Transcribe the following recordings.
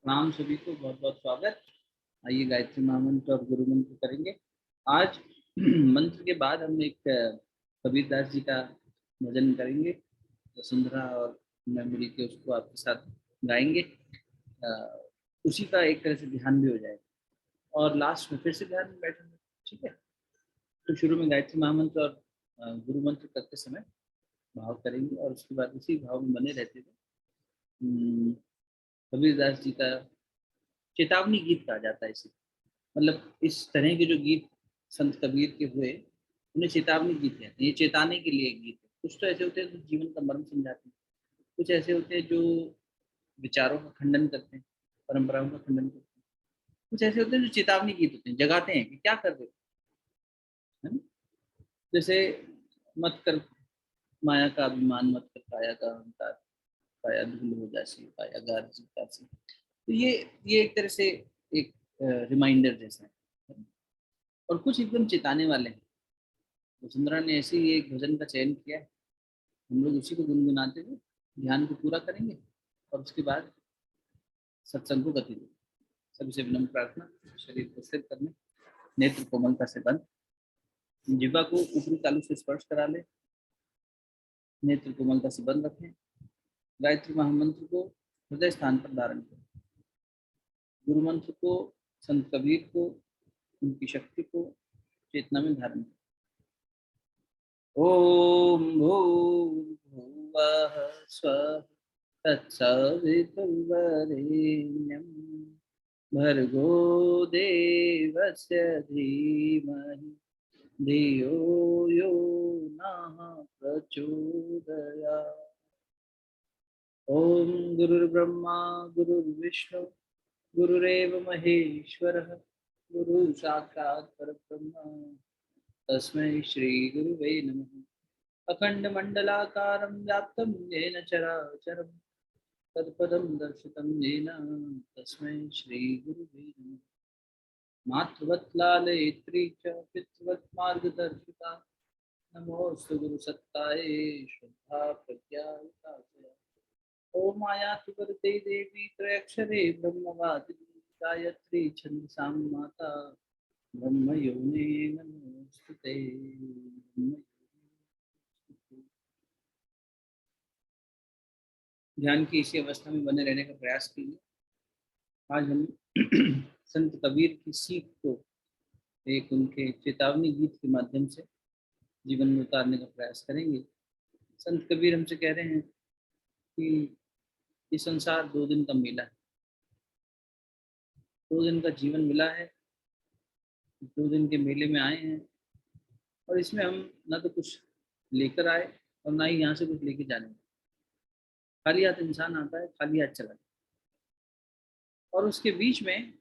प्रणाम सभी को, बहुत बहुत स्वागत। आइए गायत्री महामंत्र और गुरु मंत्र करेंगे आज। मंत्र के बाद हम एक कबीरदास जी का भजन करेंगे। वसुंधरा और मैं मिल के उसको आपके साथ गाएंगे। अ, उसी का एक तरह से ध्यान भी हो जाएगा और लास्ट में फिर से ध्यान में बैठेंगे। ठीक है, तो शुरू में गायत्री महामंत्र और गुरु मंत्र करते समय भाव करेंगे और उसके बाद उसी भाव में बने रहते हुए कबीरदास जी का चेतावनी गीत कहा जाता है इसे। मतलब इस तरह के जो गीत संत कबीर के हुए, उन्हें चेतावनी गीत कहते हैं। ये चेताने के लिए एक गीत है। कुछ तो ऐसे होते हैं जो जीवन का मर्म समझाते हैं, कुछ ऐसे होते हैं जो विचारों का खंडन करते हैं, परंपराओं का खंडन करते हैं। कुछ ऐसे होते हैं जो चेतावनी गीत होते हैं, जगाते हैं कि क्या कर रहे हो, है ना? जैसे मत कर माया का अभिमान, मत कर काया का अहंकार, काया धूल हो जासी, काया गार जीतासी। तो ये एक तरह से एक रिमाइंडर जैसा है। और कुछ एकदम चेताने वाले हैं। वसुंधरा ने ऐसे ही एक भजन का चयन किया है, हम लोग उसी को गुनगुनाते हुए ध्यान को पूरा करेंगे और उसके बाद सत्संग को गति देंगे। सभी से विनम्र प्रार्थना, शरीर को स्थिर करने, नेत्र कोमलता से बंद, जिह्वा को ऊपरी तालु से स्पर्श करा ले, नेत्र कोमलता से बंद रखें। गायत्री महामंत्र को हृदय स्थान पर धारण करें। गुरु मंत्र को, संत कबीर को, उनकी शक्ति को चेतना में धारण करें। ओम भूर्भुवः स्वः तत्सवितुर्वरेण्यं भर्गो देवस्य धीमहि धियो यो नः प्रचोदयात्। ओम गुरुर्ब्रह्मा गुरुर्विष्णु गुरुरेव महेश्वरः गुरु साक्षात् परब्रह्म तस्मै श्री गुरुवे नमः। अखण्डमण्डलाकारं व्याप्तं येन चराचरं तत्पदं दर्शितं येन तस्मै श्रीगुरुवे नमः। मातृवत् लालयित्री च पितृवत् मार्गदर्शिका नमोऽस्तु गुरुसत्तायै श्रद्धा प्रज्ञाविकासया। ॐ मायातु वरदे देवी त्रयक्षरे ब्रह्मवादिनी गायत्री छन्दसां माता ब्रह्मयोने नमोऽस्तुते। ध्यान की इसी अवस्था में बने रहने का प्रयास कीजिए। आज हम संत कबीर की सीख को एक उनके चेतावनी गीत के माध्यम से जीवन में उतारने का प्रयास करेंगे। संत कबीर हमसे कह रहे हैं कि ये संसार 2 दिन का मेला है, 2 दिन का जीवन मिला है, 2 दिन के मेले में आए हैं और इसमें हम ना तो कुछ लेकर आए और ना ही यहाँ से कुछ लेके जाने। खाली हाथ इंसान आता है, खाली हाथ चला जाता है। और उसके बीच में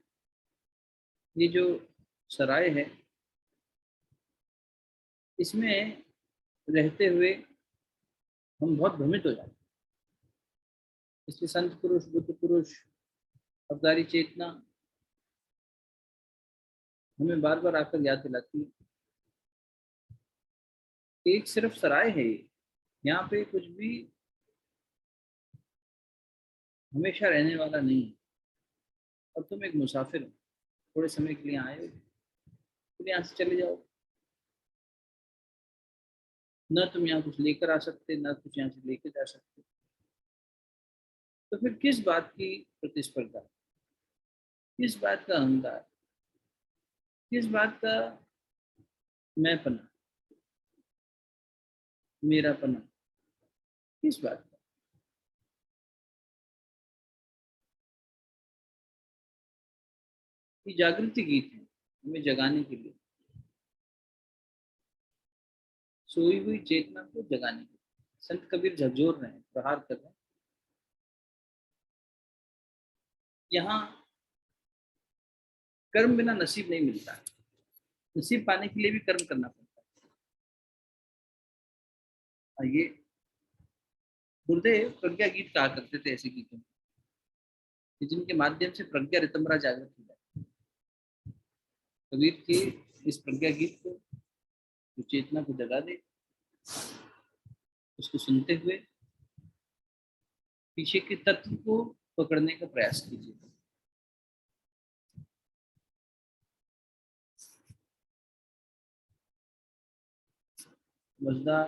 ये जो सराय है, इसमें रहते हुए हम बहुत भ्रमित हो जाते हैं। इसलिए संत पुरुष, बुद्ध पुरुष, अवतारी चेतना हमें बार बार आकर याद दिलाती है कि एक सिर्फ सराय है ये, यहाँ पे कुछ भी हमेशा रहने वाला नहीं है। और तुम एक मुसाफिर हो, थोड़े समय के लिए आए हो, फिर यहाँ से चले जाओ। न तुम यहाँ कुछ लेकर आ सकते, न कुछ यहाँ से लेकर जा सकते। तो फिर किस बात की प्रतिस्पर्धा, किस बात का अहंकार, किस बात का मैंपना, मेरापना, किस बात का? ये जागृति गीत है हमें जगाने के लिए, सोई हुई चेतना को जगाने के लिए। संत कबीर झकझोर रहे हैं, प्रहार कर रहे हैं। यहाँ कर्म बिना नसीब नहीं मिलता है, नसीब पाने के लिए भी कर्म करना पड़ता है। ये गुरुदेव प्रज्ञा गीत कहा करते थे ऐसे गीतों कि जिनके माध्यम से प्रज्ञा रितंबरा जागृत हो जाए। कबीर के इस प्रज्ञा गीत को, जो चेतना को जगा दे, उसको सुनते हुए पीछे के तत्व को पकड़ने का प्रयास कीजिए। वजदा,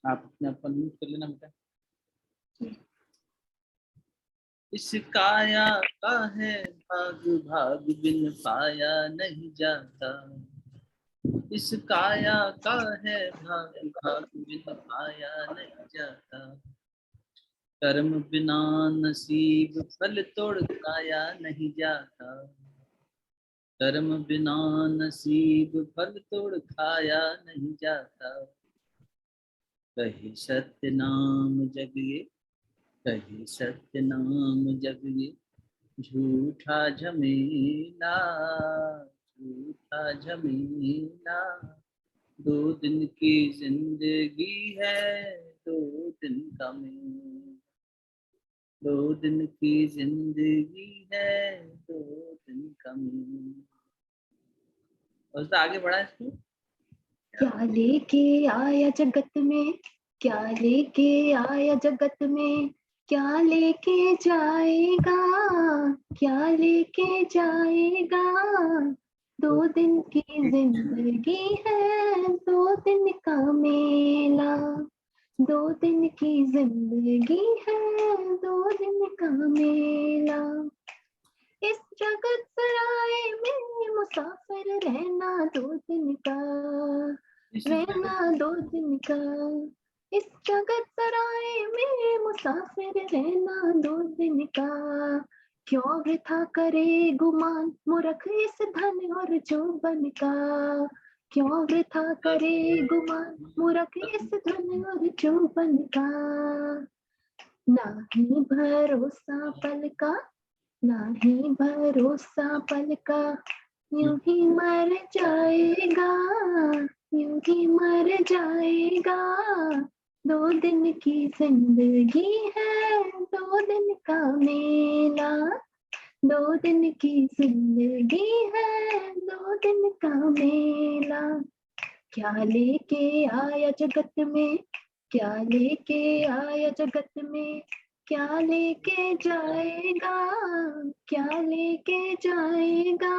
आप अपने आप म्यूट कर लेना बेटा। इस काया का है भाग, भाग बिन पाया नहीं जाता। इस काया का है भाग, भाग बिन पाया नहीं जाता। कर्म बिना नसीब फल तोड़ खाया नहीं जाता। कर्म बिना नसीब फल तोड़ खाया नहीं जाता। कहे सत्य नाम जग ये, कहे सत्य नाम जग ये, झूठा झमेला, झूठा झमेला। 2 दिन की जिंदगी है, 2 दिन का मेला। 2 दिन की जिंदगी है, 2 दिन का मेला। बस आगे बढ़ा इसको। क्या लेके आया जगत में, क्या लेके आया जगत में, क्या लेके जाएगा, क्या लेके जाएगा। 2 दिन की जिंदगी है, 2 दिन का मेला। 2 दिन की जिंदगी है, 2 दिन का मेला। इस जगत सराय में मुसाफिर रहना 2 दिन का, रहना 2 दिन का। इस जगत सराय में मुसाफिर रहना 2 दिन का। क्यों वृथा करे गुमान मूर्ख इस धन और जौवन का। क्यों वृथा करे गुमान मूर्ख इस धन और जौवन का। नाही भरोसा पल का, नहीं भरोसा पल का, यूं ही मर जाएगा, यूं ही मर जाएगा। 2 दिन की जिंदगी है, 2 दिन का मेला। 2 दिन की जिंदगी है, 2 दिन का मेला। क्या लेके आया जगत में, क्या लेके आया जगत में, क्या लेके जाएगा, क्या लेके जाएगा।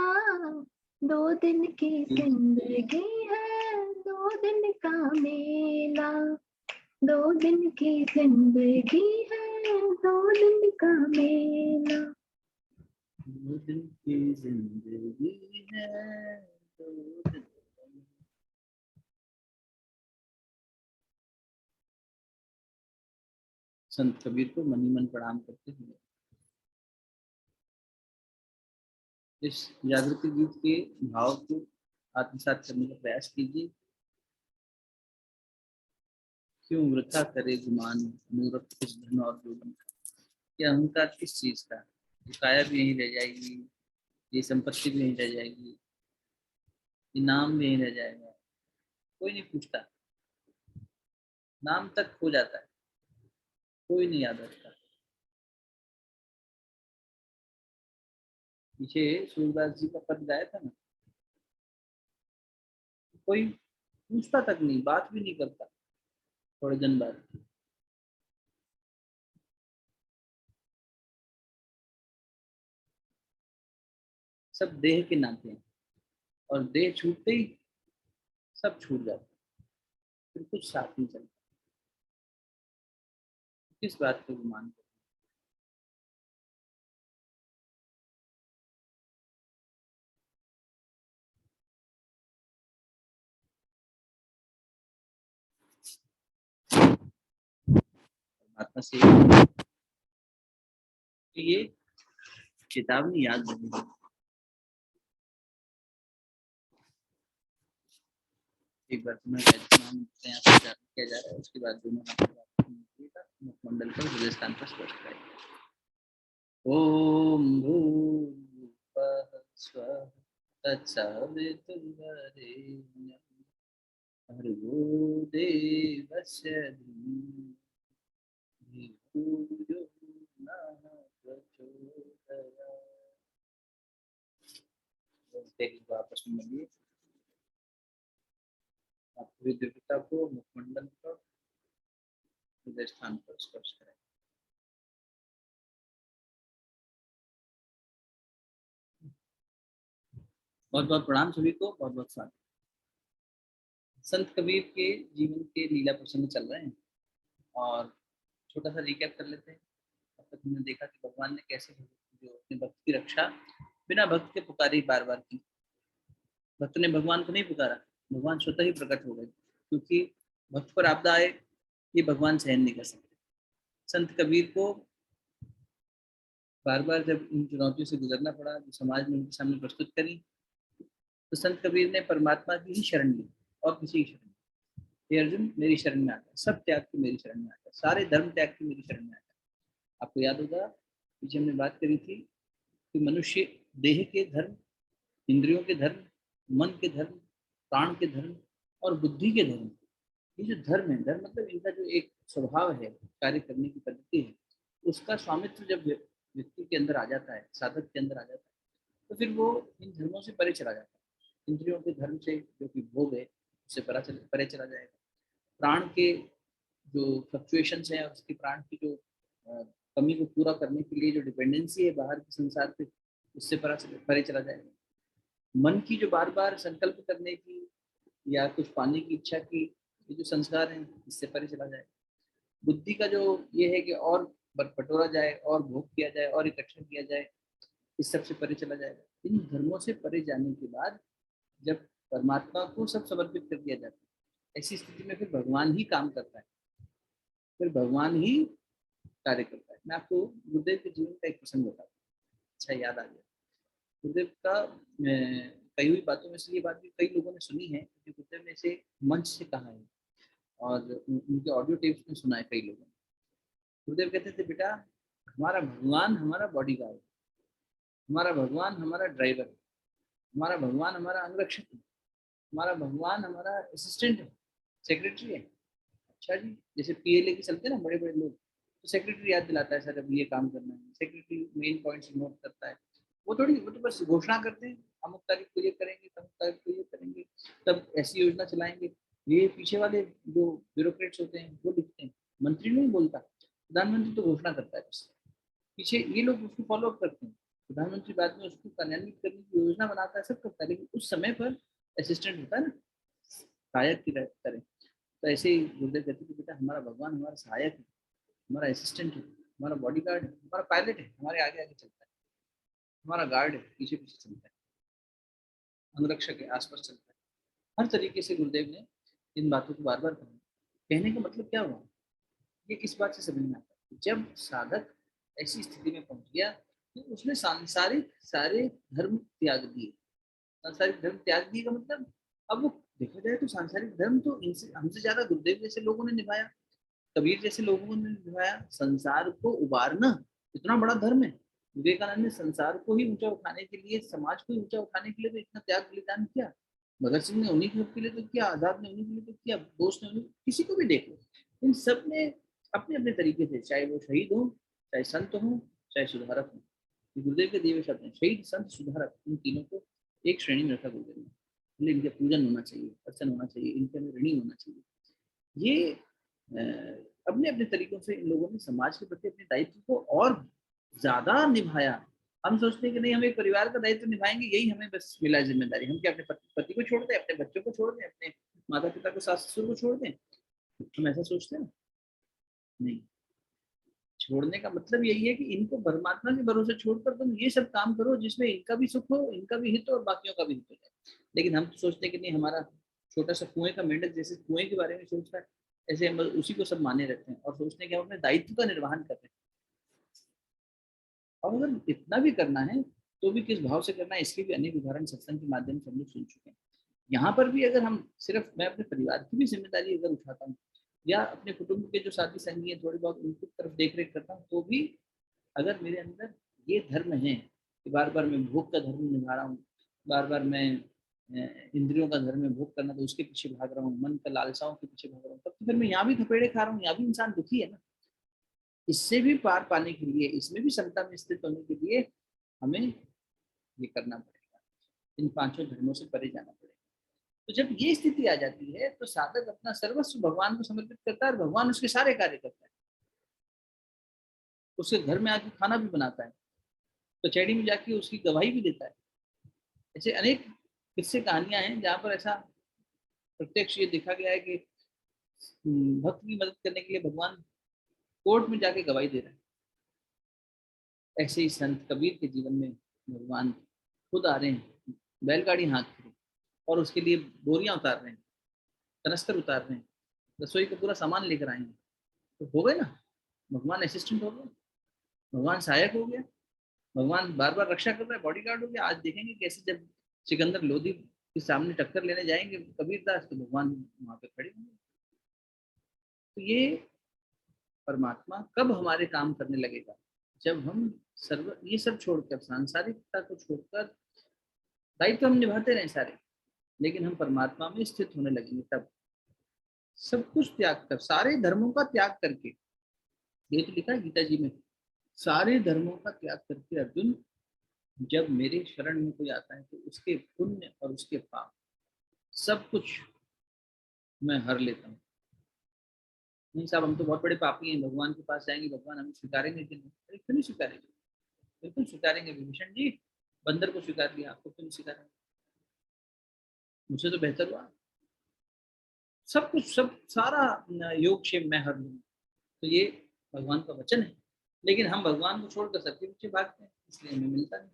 2 दिन की जिंदगी है, 2 दिन का मेला। 2 दिन की जिंदगी है, 2 दिन का मेला। 2 दिन की जिंदगी है, 2 दिन। संत कबीर को मनी मन प्रणाम करते हुए इस जागृति गीत के भाव को आत्मसात करने का प्रयास कीजिए। क्यों वृथा करे गुमान मूर्ख इस धन और जौवन का। ये अहंकार किस चीज का, ये काया भी यहीं रह जाएगी, ये संपत्ति भी यहीं रह जाएगी, ये नाम भी यहीं रह जाएगा। कोई नहीं पूछता, नाम तक खो जाता है, कोई नहीं याद रखता। पीछे सूरदास जी का पद गाया था ना, कोई पूछता तक नहीं, बात भी नहीं करता थोड़े दिन बाद। सब देह के नाते हैं, और देह छूटते ही सब छूट जाता है, फिर कुछ साथ नहीं चलता। किस बात को गुमान करें। परमात्मा से ये चेतावनी याद रखेगी। एक बार तुम्हें नाम यहाँ पर किया जा रहा है, उसके बाद दोनों मुखमंडल पर हृदय स्थान पर स्पर्श करेंगे। ओम भूर्भुवः स्वः तत्सवितुर्वरेण्यं भर्गो देवस्य धीमहि धियो यो नः प्रचोदयात्। वापस मिलिए। आप पूरी दिव्यता को मुखमंडल पर हृदय स्थान पर स्पर्श करें। बहुत बहुत प्रणाम सभी को, बहुत बहुत स्वागत। संत कबीर के जीवन के लीला प्रसंग चल रहे हैं और छोटा सा रिकैप कर लेते हैं। अब तक हमने देखा कि भगवान ने कैसे जो अपने भक्त की रक्षा बिना भक्त के पुकारी बार बार की। भक्त ने भगवान को नहीं पुकारा, भगवान स्वतः ही प्रकट हो गए, क्योंकि भक्त पर आपदा आए ये भगवान सहन नहीं कर सकते। संत कबीर को बार बार जब इन चुनौतियों से गुजरना पड़ा, जो समाज ने उनके सामने प्रस्तुत करी, तो संत कबीर ने परमात्मा की ही शरण ली और किसी की शरण नहीं। हे अर्जुन, मेरी शरण में आता है, सब त्याग के मेरी शरण में आता है, सारे धर्म त्याग के मेरी शरण में आता है। आपको याद होगा पीछे हमने बात करी थी कि मनुष्य देह के धर्म, इंद्रियों के धर्म, मन के धर्म, प्राण के धर्म और बुद्धि के धर्म, ये जो धर्म है, धर्म मतलब इनका जो एक स्वभाव है, कार्य करने की पद्धति है, उसका स्वामित्व जब व्यक्ति के अंदर आ जाता है, साधक के अंदर आ जाता है, तो फिर वो इन धर्मों से परे चला जाता है। इंद्रियों के धर्म से जो कि भोग है उससे परे चला जाएगा। प्राण के जो फ्लक्चुएशंस हैं, उसकी प्राण की जो कमी को पूरा करने के लिए जो डिपेंडेंसी है बाहर के संसार पे, उससे परे चला जाएगा। मन की जो बार बार संकल्प करने की या कुछ पाने की इच्छा की ये जो संस्कार हैं, इससे परे चला जाएगा। बुद्धि का जो ये है कि और बटोरा जाए और भोग किया जाए और इकट्ठा किया जाए, इस सब से परे चला जाएगा। इन धर्मों से परे जाने के बाद जब परमात्मा को सब समर्पित कर दिया जाता है, ऐसी स्थिति में फिर भगवान ही काम करता है, फिर भगवान ही कार्य करता है। मैं आपको गुरुदेव के जीवन का एक प्रसंग बताता हूँ, अच्छा याद आ गया। गुरुदेव का कई हुई बातों में से ये बात भी कई लोगों ने सुनी है, क्योंकि गुरुदेव ने इसे मंच से कहा है और उनके ऑडियो टेप्स में सुना है कई लोगों ने। गुरुदेव कहते थे, बेटा हमारा भगवान हमारा बॉडीगार्ड है, हमारा भगवान हमारा ड्राइवर है, हमारा भगवान हमारा अंगरक्षक है, हमारा भगवान हमारा असिस्टेंट है, सेक्रेटरी है। अच्छा जी, जैसे पीए लेके चलते हैं ना बड़े बड़े लोग, तो सेक्रेटरी याद दिलाता है, सर अब ये काम करना है, सेक्रेटरी मेन पॉइंट्स नोट करता है। वो तो बस घोषणा करते हैं, अमुक तारीख को ये करेंगे, तमुक तारीख को ये करेंगे, तब ऐसी योजना चलाएंगे। ये पीछे वाले जो ब्यूरोक्रेट्स होते हैं वो लिखते हैं, मंत्री नहीं बोलता, प्रधानमंत्री तो घोषणा करता है बस, पीछे ये लोग उसको फॉलो अप करते हैं। प्रधानमंत्री बाद में उसको कार्यान्वित करने की योजना बनाता है, सब करता है, लेकिन उस समय पर असिस्टेंट होता है ना, सहायक की तरह। तो ऐसे ही गुरुदेव कहते कि बेटा हमारा भगवान हमारा सहायक है, हमारा असिस्टेंट है, हमारा बॉडीगार्ड है, हमारा पायलट है, हमारे आगे आगे चलता है, हमारा गार्ड है, पीछे पीछे चलता है, अंगरक्षक है, आसपास चलता है। हर तरीके से गुरुदेव ने इन बातों को बार बार कहा। कहने का मतलब क्या हुआ, ये इस बात से समझ में आता है, जब साधक ऐसी स्थिति में पहुंच गया तो उसने सांसारिक सारे धर्म त्याग दिए। सांसारिक धर्म त्याग दिए का मतलब, अब वो देखा जाए तो सांसारिक धर्म तो इनसे हमसे ज्यादा गुरुदेव जैसे लोगों ने निभाया, कबीर जैसे लोगों ने निभाया। संसार को उबारना इतना बड़ा धर्म है। विवेकानंद ने संसार को ही ऊंचा उठाने के लिए, समाज को ही ऊंचा उठाने के लिए तो इतना त्याग बलिदान किया। भगत सिंह ने उन्हीं के लिए तो किया, आजाद ने उन्हीं के लिए तो किया, बोस ने उन्हीं, किसी को भी देख लो, इन सब ने अपने अपने तरीके से, चाहे वो शहीद हो, चाहे संत हो, चाहे सुधारक हो। गुरुदेव के दिए हुए शब्द हैं, शहीद, संत, सुधारक, इन तीनों को एक श्रेणी में रखा गुरुदेव ने। इनके पूजन होना चाहिए, अर्चन होना चाहिए, इनके अंदर ऋणी होना चाहिए। ये अपने अपने तरीकों से इन लोगों ने समाज के प्रति अपने दायित्व को और ज्यादा निभाया। हम सोचते हैं कि नहीं, हम एक परिवार का दायित्व निभाएंगे, यही हमें बस मिला जिम्मेदारी। हम क्या अपने पति को छोड़ दें, अपने बच्चों को छोड़ दें, अपने माता पिता को, सास ससुर को छोड़ दें? हम ऐसा सोचते हैं? नहीं। छोड़ने का मतलब यही है कि इनको परमात्मा के भरोसे छोड़कर तुम ये सब काम करो जिसमें इनका भी सुख हो, इनका भी हित हो और बाकियों का भी हित हो जाए। लेकिन हम तो सोचते हैं कि नहीं, हमारा छोटा सा कुएं का मेंढक जैसे कुएं के बारे में सोचता है, ऐसे हम उसी को सब माने रहते हैं और सोचते हैं कि हम अपने दायित्व का निर्वहन कर रहे हैं। और अगर इतना भी करना है तो भी किस भाव से करना है, इसके भी अनेक उदाहरण सत्संग के माध्यम से हम लोग सुन चुके हैं। यहाँ पर भी अगर हम सिर्फ, मैं अपने परिवार की भी जिम्मेदारी अगर उठाता हूँ या अपने कुटुंब के जो साथी संगी है थोड़ी बहुत उनकी तरफ देख रेख करता हूँ, तो भी अगर मेरे अंदर ये धर्म है कि बार बार मैं भोग का धर्म निभा रहा हूँ, बार बार मैं इंद्रियों का धर्म है भोग करना, तो उसके पीछे भाग रहा हूँ, मन का लालसाओं के पीछे भाग रहा हूँ, तब तो फिर मैं यहाँ भी थपेड़े खा रहा हूँ, यहाँ भी इंसान दुखी है ना। इससे भी पार पाने के लिए, इसमें भी समता में स्थित होने के लिए हमें ये करना पड़ेगा, इन पांचों धर्मों से परे जाना पड़ेगा। तो जब ये स्थिति आ जाती है तो साधक अपना सर्वस्व भगवान को समर्पित करता है और भगवान उसके सारे कार्य करता है। उसके घर में आके खाना भी बनाता है, कचहरी में जाके उसकी गवाही भी देता है। ऐसे अनेक किस्से कहानियां हैं जहाँ पर ऐसा प्रत्यक्ष ये देखा गया है कि भक्त की मदद करने के लिए भगवान कोर्ट में जाके गवाही दे रहे हैं। ऐसे ही संत कबीर के जीवन में भगवान खुद आ रहे हैं, बैलगाड़ी हाँक के, और उसके लिए बोरियां उतार रहे हैं, कनस्तर उतार रहे हैं, रसोई का पूरा सामान लेकर आए हैं। तो हो गए ना, भगवान असिस्टेंट हो गए, भगवान सहायक हो गया, भगवान बार बार रक्षा कर रहा है, बॉडीगार्ड हो गया। आज देखेंगे कैसे जब सिकंदर लोधी के सामने टक्कर लेने जाएंगे कबीरदास, तो भगवान वहां पे खड़े होंगे। तो ये परमात्मा कब हमारे काम करने लगेगा? जब हम सर्व ये सब छोड़कर, सांसारिकता को छोड़कर, दायित्व हम निभाते रहे सारे, लेकिन हम परमात्मा में स्थित होने लगेंगे। तब सब कुछ त्याग कर, सारे धर्मों का त्याग करके, ये तो लिखा है गीता जी में, सारे धर्मों का त्याग करके अर्जुन जब मेरे शरण में कोई आता है तो उसके पुण्य और उसके पाप सब कुछ मैं हर लेता हूँ। नहीं साहब, हम तो बहुत बड़े पापी हैं, भगवान के पास जाएंगे, भगवान हमें स्वीकारेंगे कि नहीं? अरे क्यों नहीं स्वीकारेंगे? बिल्कुल स्वीकारेंगे। विभीषण जी बंदर को स्वीकार लिया, आपको क्यों नहीं स्वीकारेंगे? मुझसे तो बेहतर हुआ। सब कुछ, सब सारा योग क्षेम मैं हर लूँ। तो ये भगवान का वचन है, लेकिन हम भगवान को छोड़कर सबके पीछे भागते हैं, इसलिए हमें मिलता नहीं।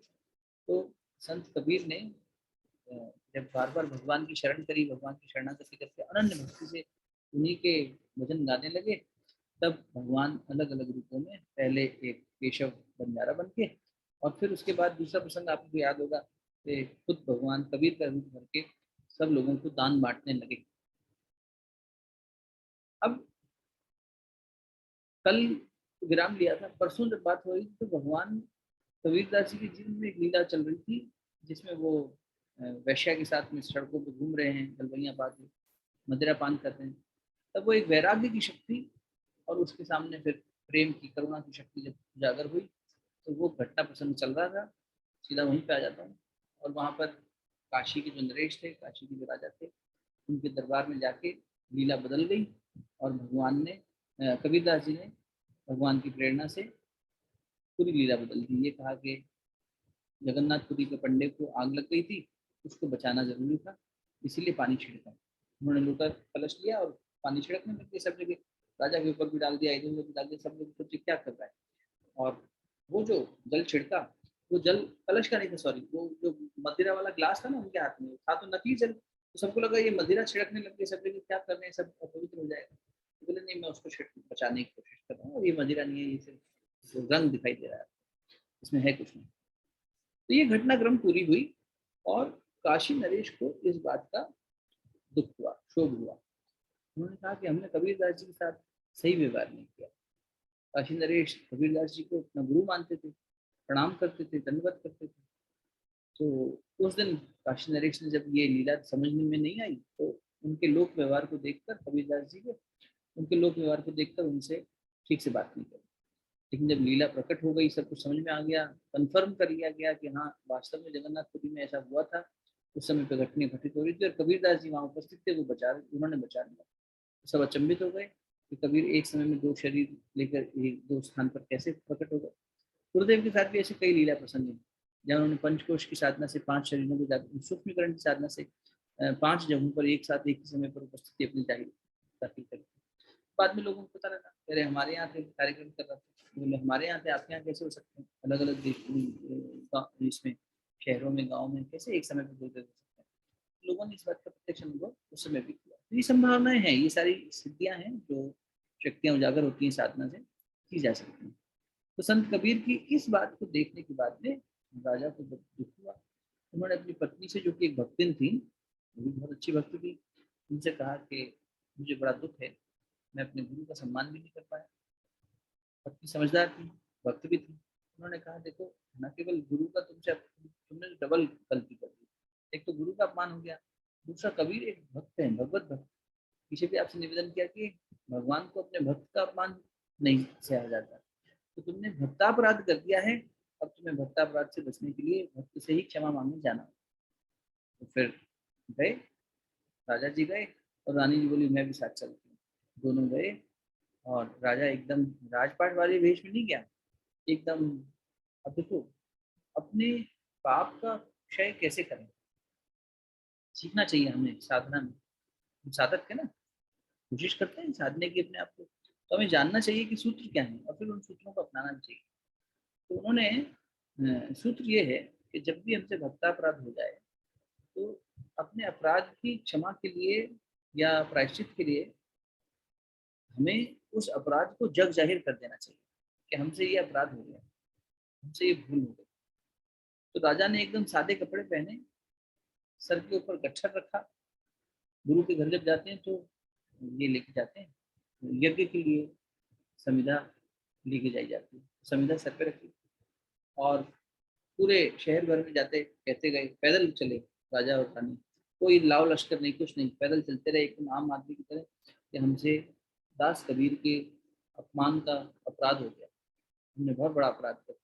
तो संत कबीर ने जब बार बार भगवान की शरण करी, भगवान की शरणागति करके अनन्य भक्ति से उन्हीं के भजन गाने लगे, तब भगवान अलग अलग रूपों में, पहले एक केशव बंजारा बन के, और फिर उसके बाद दूसरा प्रसंग आपको याद होगा कि खुद भगवान कबीर का रूप भर के सब लोगों को दान बांटने लगे। अब कल विराम लिया था, परसों जब बात हो रही थी तो भगवान कबीरदास जी के जीवन में एक लीला चल रही थी, जिसमें वो वैश्या के साथ में सड़कों पर घूम रहे हैं, गलबैयां पा के मदिरा पान कर रहे हैं। तब वो एक वैराग्य की शक्ति और उसके सामने फिर प्रेम की, करुणा की शक्ति जब उजागर हुई, तो वो घटना प्रसंग चल रहा था। सीधा वहीं पे आ जाता हूँ। और वहाँ पर काशी के जो नरेश थे, काशी के जो राजा थे, उनके दरबार में जाके लीला बदल गई, और भगवान ने कबीरदास जी ने भगवान की प्रेरणा से पूरी लीला बदल दी। ये कहा कि जगन्नाथपुरी के पंडे को आग लग गई थी, उसको बचाना जरूरी था, इसीलिए पानी छिड़का। उन्होंने लूटा कलश लिया और पानी छिड़कने लग गए सब जगह, राजा के ऊपर भी डाल दिया, इधर उधर भी डाल दिया, सब लोग सोचे क्या कर रहा है। और वो जो जल छिड़का, वो जल कलश का नहीं था, सॉरी, वो जो मदिरा वाला ग्लास था ना उनके हाथ में, था तो नकली जल, तो सबको लगा ये मदिरा छिड़कने लग गए सब जगह, क्या कर रहे हैं, सब अपवित्र हो जाएगा। तो बोले नहीं, मैं उसको बचाने की कोशिश कर रहा हूँ, और ये मदिरा नहीं है, ये सिर्फ रंग दिखाई दे रहा है, इसमें है कुछ नहीं। तो ये घटनाक्रम पूरी हुई, और काशी नरेश को इस बात का दुख हुआ, क्षोभ हुआ। उन्होंने कहा कि हमने कबीरदास जी के साथ सही व्यवहार नहीं किया। काशी नरेश कबीरदास जी को अपना गुरु मानते थे, प्रणाम करते थे, दंडवत करते थे। तो उस दिन काशी नरेश ने जब ये लीला समझने में नहीं आई, तो उनके लोक व्यवहार को देखकर, कबीरदास जी के उनके लोक व्यवहार को देखकर उनसे ठीक से बात नहीं करी। लेकिन जब लीला प्रकट हो गई, सब कुछ समझ में आ गया, कंफर्म कर लिया गया कि हाँ वास्तव में जगन्नाथपुरी में ऐसा हुआ था, उस समय पे घटना घटित हो रही थी, और कबीरदास जी वहाँ उपस्थित थे, वो उन्होंने बचा लिया। तो सब अचंभित हो गए कि कबीर एक समय में दो शरीर लेकर एक दो स्थान पर कैसे प्रकट हो गए। गुरुदेव के साथ भी ऐसे कई लीला प्रसंग हैं, जहाँ उन्होंने पंचकोश की साधना से 5 शरीरों को, सूक्ष्मीकरण की साधना से 5 जगहों पर एक साथ एक ही समय पर उपस्थिति अपनी जाहिर करी। बाद में लोगों को पता लगा, अरे हमारे यहाँ थे, कार्यक्रम कर रहा था, बोले हमारे यहाँ थे, आपके यहाँ कैसे हो सकते हैं? अलग अलग देश इसमें, शहरों में, गाँव में कैसे एक समय पर दो जगह हो सकते हैं? लोगों ने इस बात का प्रत्यक्ष अनुभव उस समय भी किया। तो ये संभावनाएं हैं, ये सारी सिद्धियां हैं जो शक्तियां उजागर होती हैं साधना से की जा सकती हैं। तो संत कबीर की इस बात को देखने के बाद में राजा को बहुत दुख हुआ। उन्होंने अपनी पत्नी से, जो कि एक भक्तिन थी, वो भी बहुत अच्छी भक्त थी, उनसे कहा कि मुझे बड़ा दुख है, मैं अपने गुरु का सम्मान भी नहीं कर पाया। पत्नी समझदार थी, भक्त भी थी। उन्होंने कहा देखो, न केवल गुरु का तुमने डबल गलती कर दी, एक तो गुरु का अपमान हो गया, दूसरा कबीर एक भक्त है, भगवत भक्त। पीछे भी आपसे निवेदन किया कि भगवान को अपने भक्त का अपमान नहीं सहा जाता, तो तुमने भक्तापराध कर दिया है, अब तुम्हें भक्तापराध से बचने के लिए भक्त से ही क्षमा मांगने जाना। तो फिर गए, राजा जी गए, और रानी जी बोली मैं भी साथ चलती हूँ। दोनों गए, और राजा एकदम राजपाट वाले वेश में नहीं गया, एकदम, अब देखो अपने पाप का क्षय कैसे करें, सीखना चाहिए हमें साधना में। हम साधक है ना, कोशिश करते हैं साधने की अपने आप को, तो हमें जानना चाहिए कि सूत्र क्या है और फिर उन सूत्रों को अपनाना चाहिए। तो उन्होंने सूत्र ये है कि जब भी हमसे भक्तापराध हो जाए तो अपने अपराध की क्षमा के लिए या प्रायश्चित के लिए हमें उस अपराध को जग जाहिर कर देना चाहिए कि हमसे ये अपराध हो गया, हमसे ये भूल हो गई। तो राजा ने एकदम सादे कपड़े पहने, सर के ऊपर गट्ठर रखा, गुरु के घर जब जाते हैं तो ये लेके जाते हैं यज्ञ के लिए, संविदा लेके जाई जाती है, संविदा सर पे रखी और पूरे शहर भर में जाते कहते गए, पैदल चले राजा और रानी, कोई लाव लश्कर नहीं, कुछ नहीं, पैदल चलते रहे एकदम आम आदमी की तरह कि हमसे दास कबीर के अपमान का अपराध हो गया, हमने बहुत बड़ा अपराध कर।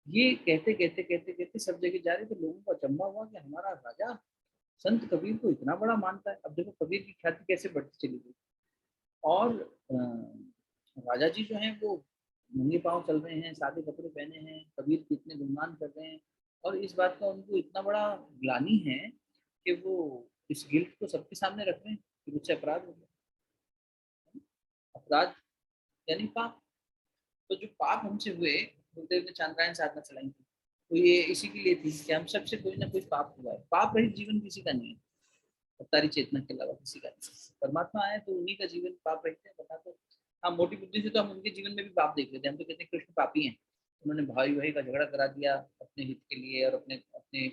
ये कहते कहते कहते कहते सब जगह जा रहे तो लोगों को अचंभा हुआ कि हमारा राजा संत कबीर को इतना बड़ा मानता है। अब देखो कबीर की ख्याति कैसे बढ़ती चली गई। और राजा जी जो हैं वो नंगे पाँव चल रहे हैं, सादे कपड़े पहने हैं, कबीर के इतने गुणगान कर रहे हैं और इस बात का उनको इतना बड़ा ग्लानि है कि वो इस गिल्ट को सबके सामने रख रहे हैं कि मुझसे अपराध हो गया। अपराध यानी पाप। तो जो पाप हमसे हुए, गुरुदेव ने चांद्रायण साधना चलाई थी, तो ये इसी के लिए थी कि हम सबसे कोई ना कोई पाप हुआ है। पाप रहित जीवन किसी का नहीं है, अवतारी चेतना के अलावा किसी का नहीं। परमात्मा आए तो उन्हीं का जीवन पाप रहित है, बता तो। हाँ, मोटी बुद्धि से तो हम उनके जीवन में भी पाप देख लेते हैं, हम तो कहते हैं कृष्ण पापी हैं, उन्होंने भाई भाई का झगड़ा करा दिया अपने हित के लिए और अपने अपने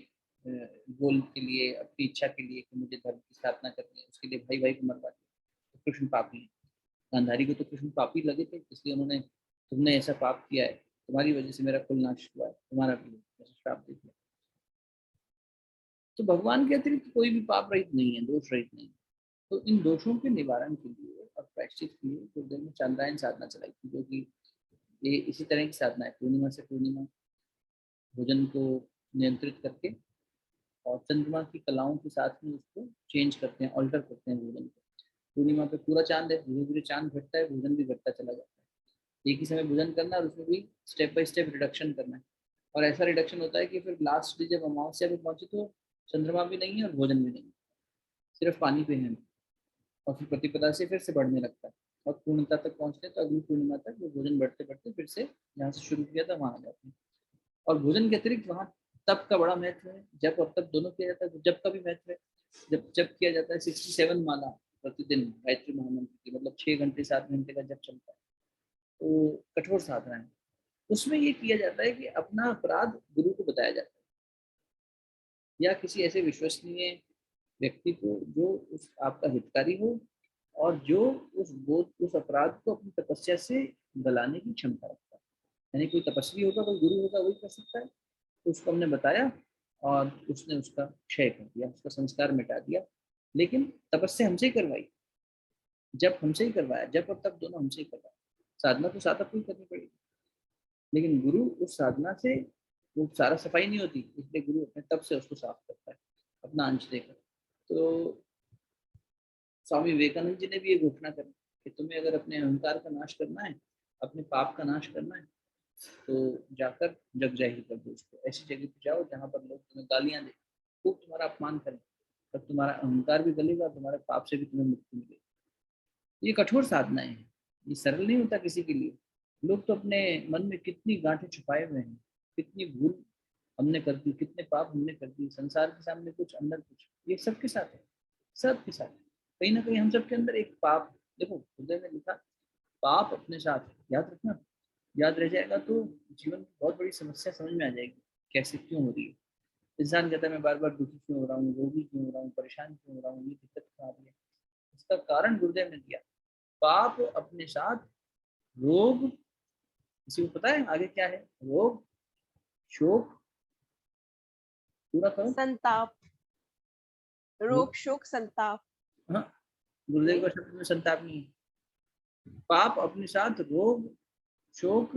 गोल के लिए, अपनी इच्छा के लिए कि मुझे धर्म की स्थापना करनी है, उसके लिए भाई भाई को मरवा दिया, तो कृष्ण पापी है। गांधारी को तो कृष्ण पापी लगे थे, इसलिए उन्होंने, तुमने ऐसा पाप किया है, तुम्हारी वजह से मेरा कुल नाश हुआ है, तुम्हारा भी ऐसा श्राप दे दिया। तो भगवान के अतिरिक्त कोई भी पाप रहित नहीं है, दोष रहित नहीं है। तो इन दोषों के निवारण के लिए और प्रायश्चित के लिए गुरुदेव ने चांद्रायण साधना चलाई थी, जो कि ये इसी तरह की साधना है, पूर्णिमा से पूर्णिमा भोजन को नियंत्रित करके और चंद्रमा की कलाओं के साथ में उसको चेंज करते हैं, ऑल्टर करते हैं भोजन को। पूर्णिमा पे पूरा चांद है, धीरे धीरे चांद घटता है, भोजन भी घटता चला जाता है। एक ही समय भोजन करना और उसमें भी स्टेप बाय स्टेप रिडक्शन करना है। और ऐसा रिडक्शन होता है कि फिर लास्ट डे जब अमावस्या पे पहुंचे तो चंद्रमा भी नहीं है और भोजन भी नहीं है, सिर्फ पानी पे है। और फिर प्रतिपदा से फिर से बढ़ने लगता है और पूर्णता तक पहुंचते हैं, तो अगली पूर्णिमा तक वो भोजन बढ़ते बढ़ते फिर से जहाँ से शुरू किया था वहां आ जाते हैं। और भोजन के अतिरिक्त वहाँ तप का बड़ा महत्व है, जप और तप दोनों किया जाता है। तो जप का भी महत्व है, जब जप किया जाता है 67 माला प्रतिदिन गायत्री महामंत्र की, मतलब 6 घंटे 7 घंटे का जप चलता है। तो कठोर साधना है। उसमें ये किया जाता है कि अपना अपराध गुरु को बताया जाता है या किसी ऐसे विश्वसनीय व्यक्ति को जो उस आपका हितकारी हो और जो उस बोध उस अपराध को अपनी तपस्या से गलाने की क्षमता रखता है। यानी कोई तपस्वी होगा, कोई गुरु होगा, वही कर सकता है। तो उसको हमने बताया और उसने उसका क्षय कर दिया, उसका संस्कार मिटा दिया। लेकिन तपस्या हमसे ही करवाई, जब हमसे ही करवाया, जब और तब दोनों हमसे ही करवाया। साधना तो साधक को ही करनी पड़ेगी, लेकिन गुरु उस साधना से वो सारा सफाई नहीं होती, इसलिए गुरु अपने तप से उसको साफ करता है अपना अंश देकर। तो स्वामी विवेकानंद जी ने भी ये घोषणा करी कि तुम्हें अगर अपने अहंकार का नाश करना है, अपने पाप का नाश करना है, तो जाकर जग जाहिर कर दो उसको। ऐसी जगह पे जाओ जहाँ पर लोग तुम्हें गालियां दें, खूब तुम्हारा अपमान करें, तब तुम्हारा अहंकार भी गलेगा, तुम्हारे पाप से भी तुम्हें मुक्ति मिलेगी। ये कठोर साधनाएं हैं, ये सरल नहीं होता किसी के लिए। लोग तो अपने मन में कितनी गांठें छुपाए हुए हैं, कितनी भूल हमने कर दी, कितने पाप हमने कर दिए, संसार के सामने कुछ अंदर कुछ, ये सबके साथ है, सबके साथ। कहीं ना कहीं हम सबके अंदर एक पाप, देखो हृदय में लिखा, पाप अपने साथ, याद रखना। याद रह जाएगा तो जीवन की बहुत बड़ी समस्या समझ में आ जाएगी, कैसे क्यों हो रही है। इंसान कहता है मैं बार बार दुखी क्यों हो रहा हूँ, रोगी क्यों हो रहा हूँ, परेशान क्यों हो रहा हूँ, ये दिक्कत क्यों आ रही है। इसका कारण गुरुदेव ने दिया, पाप अपने साथ रोग, किसी को पता है आगे क्या है? रोग, शोक, पूरा करो। संताप, रोग शोक संताप। हाँ, गुरुदेव का शब्द में संताप नहीं है। पाप अपने साथ रोग, शोक,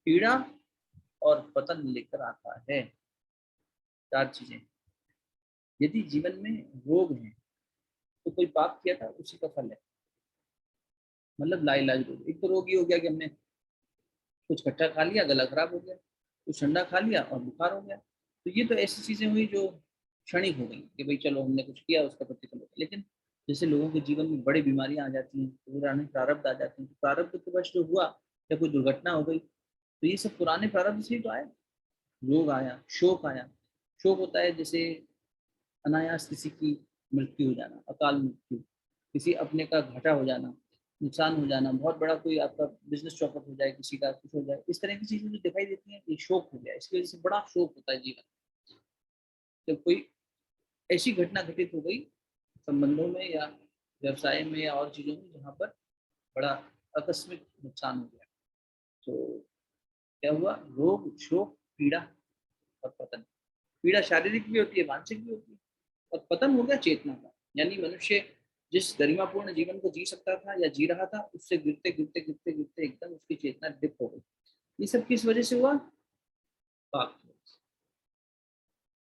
पीड़ा और पतन लेकर आता है। 4 चीजें। यदि जीवन में रोग है तो कोई पाप किया था उसी का फल है, मतलब लाइलाज रोग। एक तो रोग ये हो गया कि हमने कुछ खट्टा खा लिया, गला खराब हो गया, कुछ ठंडा खा लिया और बुखार हो गया। तो ये तो ऐसी चीजें हुई जो क्षणिक हो गई कि भाई चलो हमने कुछ किया उसका प्रतिफल होगा। लेकिन जैसे लोगों के जीवन में बड़ी बीमारियां आ जाती हैं, पुराने प्रारब्ध आ जाते हैं, तो प्रारब्ध के वश जो हुआ या कोई दुर्घटना हो गई, तो ये सब पुराने प्रारब्ध से ही तो आया। रोग आया, शोक आया। शोक होता है जैसे अनायास किसी की मृत्यु हो जाना, अकाल मृत्यु, किसी अपने का घाटा हो जाना, नुकसान हो जाना, बहुत बड़ा कोई आपका बिजनेस चौपट हो जाए, किसी का कुछ हो जाए, इस तरह की चीजें जो दिखाई देती हैं, ये शोक हो गया। इसकी वजह से बड़ा शोक होता है जीवन। जब कोई ऐसी घटना घटित हो गई संबंधों में या व्यवसाय में या और चीजों में जहाँ पर बड़ा आकस्मिक नुकसान हो गया, तो क्या हुआ? रोग, शोक, पीड़ा और पतन। पीड़ा शारीरिक भी होती है, मानसिक भी होती है, और पतन हो गया चेतना का। यानी मनुष्य जिस गरिमापूर्ण जीवन को जी सकता था या जी रहा था, उससे गिरते गिरते गिरते गिरते एकदम उसकी चेतना डिप हो गई। ये सब किस वजह से हुआ? पाप की वजह से।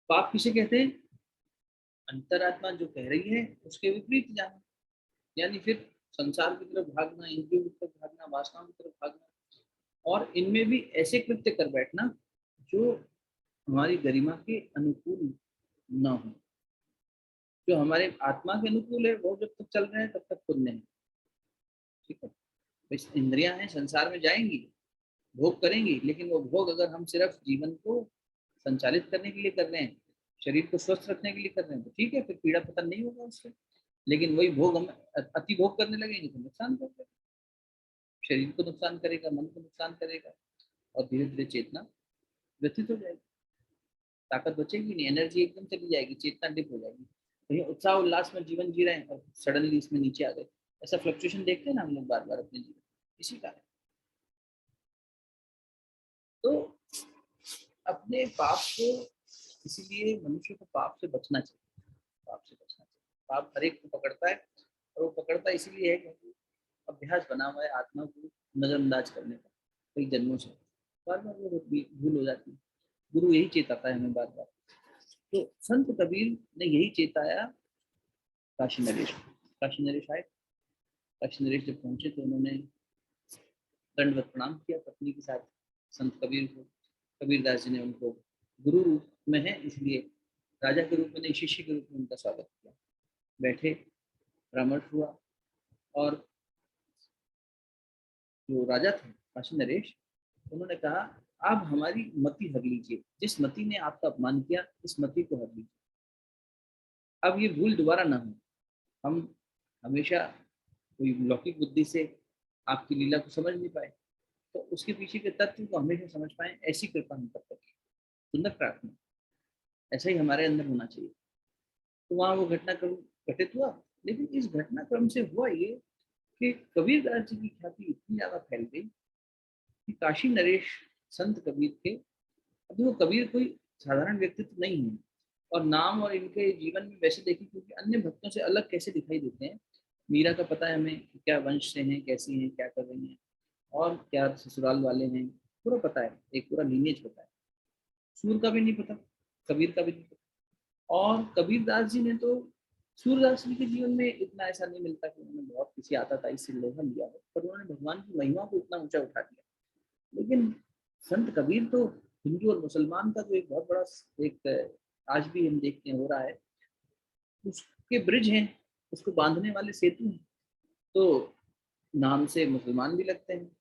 पाप किसे कहते हैं? अंतरात्मा जो कह रही है उसके विपरीत जाना, यानी फिर संसार की तरफ भागना, इंद्रियों की तरफ भागना, वासनाओं की तरफ भागना, और इनमें भी ऐसे कृत्य कर बैठना जो हमारी गरिमा के अनुकूल न हो। जो हमारे आत्मा के अनुकूल है वो जब तक चल रहे हैं तब तक पुण्य है, ठीक है। बस इंद्रियां हैं, संसार में जाएंगी, भोग करेंगी, लेकिन वो भोग अगर हम सिर्फ जीवन को संचालित करने के लिए कर रहे हैं, शरीर को स्वस्थ रखने के लिए कर रहे हैं, तो ठीक है, फिर पीड़ा पतन नहीं होगा उससे। लेकिन वही भोग हम अति भोग करने लगेंगे तो नुकसान करेगा, शरीर को नुकसान करेगा, मन को नुकसान करेगा, और धीरे धीरे चेतना व्यथित हो जाएगी, ताकत बचेगी नहीं, एनर्जी एकदम चली जाएगी, चेतना डिप हो जाएगी। कहीं उत्साह उल्लास में जीवन जी रहे हैं और सडनली इसमें नीचे आ गए। ऐसा फ्लक्चुएशन देखते हैं ना हम लोग बार बार अपने जीवन, इसी कारण। तो अपने पाप को, इसीलिए मनुष्य को पाप से बचना चाहिए, पाप से बचना चाहिए। पाप हर एक को पकड़ता है, और वो पकड़ता इसीलिए है क्योंकि अभ्यास बना हुआ है आत्मा को नजरअंदाज करने का कई जन्मों से। बार बार वो भूल हो जाती है, गुरु यही चेताता है हमें बार बार। तो संत कबीर ने यही चेताया काशी नरेश को। काशी नरेश आए, काशी नरेश जब पहुंचे तो उन्होंने दंडवत प्रणाम किया पत्नी के साथ संत कबीर को। कबीरदास जी ने उनको गुरु रूप में है इसलिए राजा के रूप में नहीं, शिष्य के रूप में उनका स्वागत किया। बैठे, परामर्श हुआ, और जो राजा थे काशी नरेश, उन्होंने कहा आप हमारी मति हर लीजिए, जिस मति ने आपका अपमान किया इस मति को हर लीजिए, अब ये भूल दोबारा ना हो। हम हमेशा कोई लौकिक बुद्धि से आपकी लीला को समझ नहीं पाए, तो उसके पीछे के तत्व को हमेशा समझ पाए, ऐसी कृपा हम पर करें। सुंदर प्रार्थना, ऐसा ही हमारे अंदर होना चाहिए। तो वहाँ वो घटनाक्रम घटित हुआ, लेकिन इस घटनाक्रम से हुआ ये कि कबीरदास जी की ख्याति इतनी ज्यादा फैल गई कि काशी नरेश संत कबीर के, अभी वो कबीर कोई साधारण व्यक्तित्व नहीं है, और नाम और इनके जीवन में वैसे देखें क्योंकि अन्य भक्तों से अलग कैसे दिखाई देते हैं। मीरा का पता है हमें कि क्या वंश से हैं, कैसी हैं, क्या कर रही हैं, और क्या ससुराल वाले हैं, पूरा पता है, एक पूरा लीनेज पता है। सूर का भी नहीं पता, कबीर का भी नहीं पता। और कबीरदास जी ने तो, सूरदास जी के जीवन में इतना ऐसा नहीं मिलता कि उन्होंने बहुत किसी आताताई से लोहा लिया हो, पर उन्होंने भगवान की महिमा को इतना ऊंचा उठा दिया। लेकिन संत कबीर तो हिंदू और मुसलमान का जो एक बहुत बड़ा एक आज भी हम देखते हैं हो रहा है, उसके ब्रिज हैं, उसको बांधने वाले सेतु हैं। तो नाम से मुसलमान भी लगते हैं,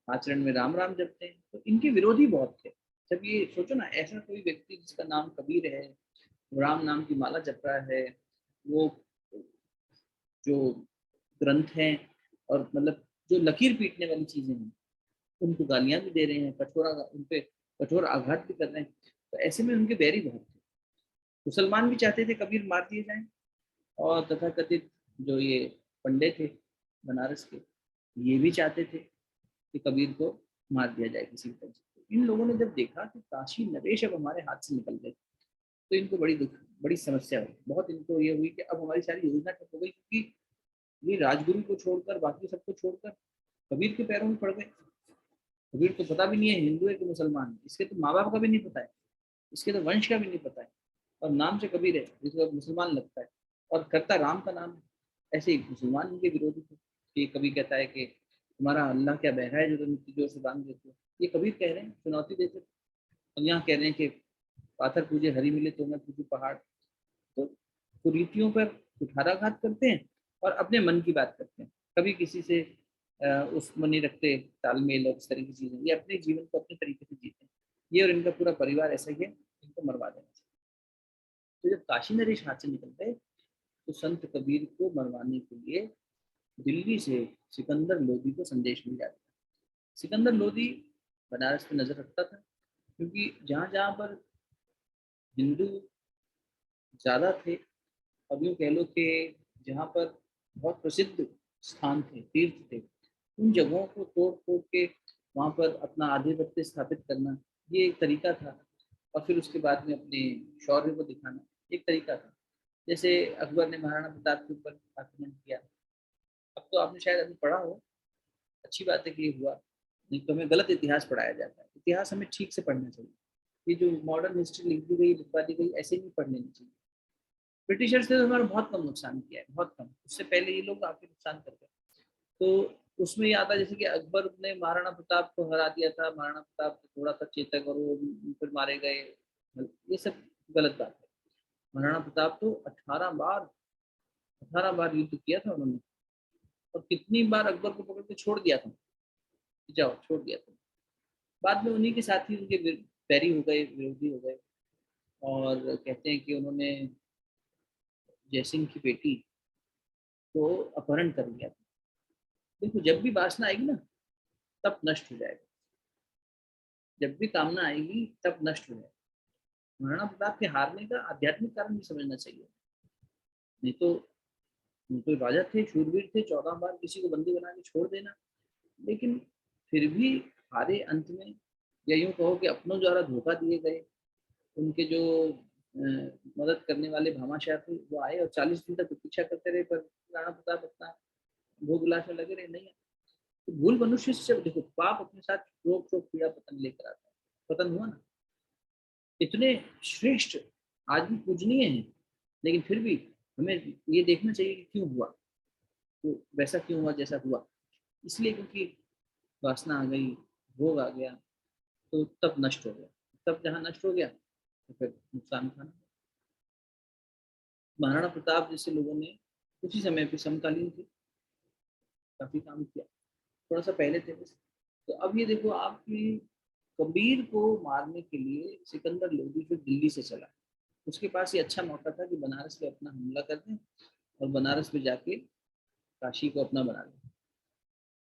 आचरण में राम राम जपते हैं, तो इनके विरोधी बहुत थे। जब ये सोचो ना, ऐसा कोई व्यक्ति जिसका नाम कबीर है, राम नाम की माला जप रहा है, वो जो ग्रंथ हैं और मतलब जो लकीर पीटने वाली चीजें हैं उनको गालियां भी दे रहे हैं, उन पे कठोर आघात भी कर रहे हैं, तो ऐसे में उनके बैरी बहुत थे। मुसलमान भी चाहते थे कबीर मार दिए जाएं, और तथाकथित जो ये पंडित थे बनारस के, ये भी चाहते थे कि कबीर को मार दिया जाए किसी भी तरह से। इन लोगों ने जब देखा कि काशी नरेश अब हमारे हाथ से निकल गए, तो इनको बड़ी समस्या हुई। बहुत इनको ये हुई कि अब हमारी सारी योजना ठप हो गई, क्योंकि ये राजगुरु को छोड़कर बाकी सबको छोड़कर कबीर के पैरों में पड़ गए। कबीर को पता भी नहीं है हिंदू है कि मुसलमान, इसके तो माँ बाप का भी नहीं पता है, इसके तो वंश का भी नहीं पता है, और नाम से कबीर है जिसको मुसलमान लगता है, और करता राम का नाम है। ऐसे ही मुसलमान इनके विरोधी थे कि कभी कहता है कि तुम्हारा अल्लाह क्या बहरा है जो तुम इतनी जोर से बांध देते हो, ये कबीर कह रहे हैं, चुनौती देते। और यहाँ कह रहे हैं कि पाथर पूजे हरी मिले तो मैं पूजू पहाड़। तो कुरीतियों पर कुठाराघात करते हैं और अपने मन की बात करते हैं, कभी किसी से उसमें नहीं रखते तालमेल और इस तरह की चीजें, ये अपने जीवन को अपने तरीके से जीते हैं। ये और इनका पूरा परिवार ऐसा ही है, इनको मरवा देना चाहिए। तो जब काशी नरेश हाथ से निकल गए तो संत कबीर को मरवाने के लिए दिल्ली से सिकंदर लोदी को संदेश मिल जाता है। सिकंदर लोदी बनारस पे नजर रखता था, क्योंकि जहाँ जहाँ पर हिंदू ज्यादा थे, अब यूँ कह लो कि जहाँ पर बहुत प्रसिद्ध स्थान थे, तीर्थ थे, उन जगहों को तोड़ फोड़ के वहाँ पर अपना आधिपत्य स्थापित करना, ये एक तरीका था। और फिर उसके बाद में अपने शौर्य को दिखाना एक तरीका था। जैसे अकबर ने महाराणा प्रताप के ऊपर आक्रमण किया, अब तो आपने शायद अभी पढ़ा हो, अच्छी बात है कि ये हुआ, नहीं तो हमें गलत इतिहास पढ़ाया जाता है। इतिहास हमें ठीक से पढ़ना चाहिए, ये जो मॉडर्न हिस्ट्री लिख दी गई, लिखवा दी गई, ऐसे नहीं पढ़ लेनी चाहिए। ब्रिटिशर्स ने तो हमारा बहुत कम नुकसान किया है, बहुत कम, उससे पहले ये लोग आके नुकसान कर गए। तो उसमें ये आता है जैसे कि अकबर ने महाराणा प्रताप को हरा दिया था, महाराणा प्रताप थोड़ा सा चेतक और वो फिर मारे गए, ये सब गलत बात है। महाराणा प्रताप तो 18 बार युद्ध किया था उन्होंने, और कितनी बार अकबर को पकड़ के छोड़ दिया था, जाओ छोड़ दिया था। बाद में उन्हीं के साथ ही उनके बैरी हो गए, विरोधी हो गए। और कहते हैं कि उन्होंने जयसिंह की बेटी को अपहरण कर लिया था। देखो जब भी वासना आएगी ना तब नष्ट हो जाएगा, जब भी कामना आएगी तब नष्ट हो जाएगा। महाराणा प्रताप के हारने का आध्यात्मिक कारण भी समझना चाहिए। नहीं तो राजा थे, शूरवीर थे, 14 बार किसी को बंदी बना के छोड़ देना, लेकिन फिर भी हारे अंत में, या यूं कहो कि अपनों द्वारा धोखा दिए गए। उनके जो मदद करने वाले भामाशाह थे वो आए और 40 दिन तक प्रतीक्षा करते रहे, पर राणा प्रताप अपना भोग विलास में लगे रहे, नहीं। तो भूल मनुष्य से, देखो पाप अपने साथ रोग शोक पीड़ा पतन लेकर आता है, पतन हुआ ना। इतने श्रेष्ठ आदमी पूजनीय हैं, लेकिन फिर भी हमें ये देखना चाहिए कि क्यों हुआ, तो वैसा क्यों हुआ जैसा हुआ। इसलिए क्योंकि वासना आ गई, भोग आ गया, तो तब नष्ट हो गया। तब जहाँ नष्ट हो गया तो फिर नुकसान उठाना। महाराणा प्रताप जैसे लोगों ने उसी समय पे समकालीन थे, काफी काम किया, थोड़ा सा पहले थे बस। तो अब ये देखो आपकी, कबीर को मारने के लिए सिकंदर लोदी फिर दिल्ली से चला। उसके पास ये अच्छा मौका था कि बनारस पे अपना हमला कर दें और बनारस में जाके काशी को अपना बना लें।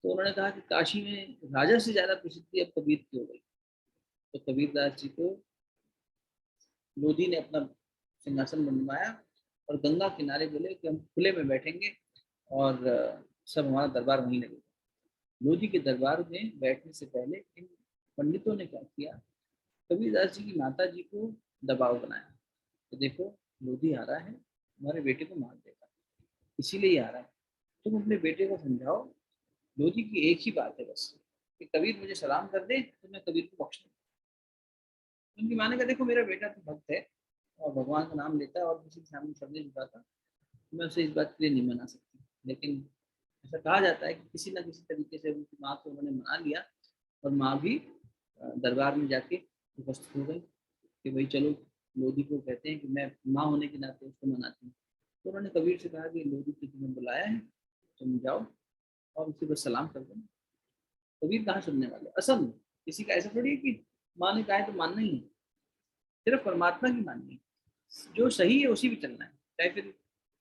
तो उन्होंने कहा कि काशी में राजा से ज्यादा प्रसिद्धि अब कबीर की हो गई। तो कबीरदास जी को लोधी ने अपना सिंहासन बनवाया और गंगा किनारे बोले कि हम खुले में बैठेंगे और सब हमारा दरबार वहीं लगेगा। लोधी के दरबार में बैठने से पहले इन पंडितों ने क्या किया, कबीरदास जी की माता जी को दबाव बनाया। तो देखो लोधी आ रहा है, हमारे बेटे को मार देगा, इसीलिए ही आ रहा है, तुम अपने बेटे को समझाओ। लोधी की एक ही बात है बस, कि कबीर मुझे सलाम कर दे तो मैं कबीर को बख्श दूँ। उनकी माँ ने कहा देखो मेरा बेटा तो भक्त है और भगवान का नाम लेता है और किसी के सामने सर नहीं झुकाता, मैं उसे इस बात के लिए नहीं मना सकती। लेकिन ऐसा कहा जाता है कि किसी न किसी तरीके से उनकी माँ को उन्होंने मना लिया और माँ भी दरबार में जाके उपस्थित हो गई कि भाई चलो, लोधी को कहते हैं कि मैं माँ होने के नाते उसको मनाती हूँ। तो उन्होंने कबीर से कहा कि लोधी को तुम्हें बुलाया है, तुम जाओ और उसे बस सलाम कर देना। कबीर कहाँ सुनने वाले, असम किसी का ऐसा थोड़ी है कि माँ ने कहा है तो मानना ही है, सिर्फ परमात्मा की माननी है। जो सही है उसी भी चलना है, चाहे फिर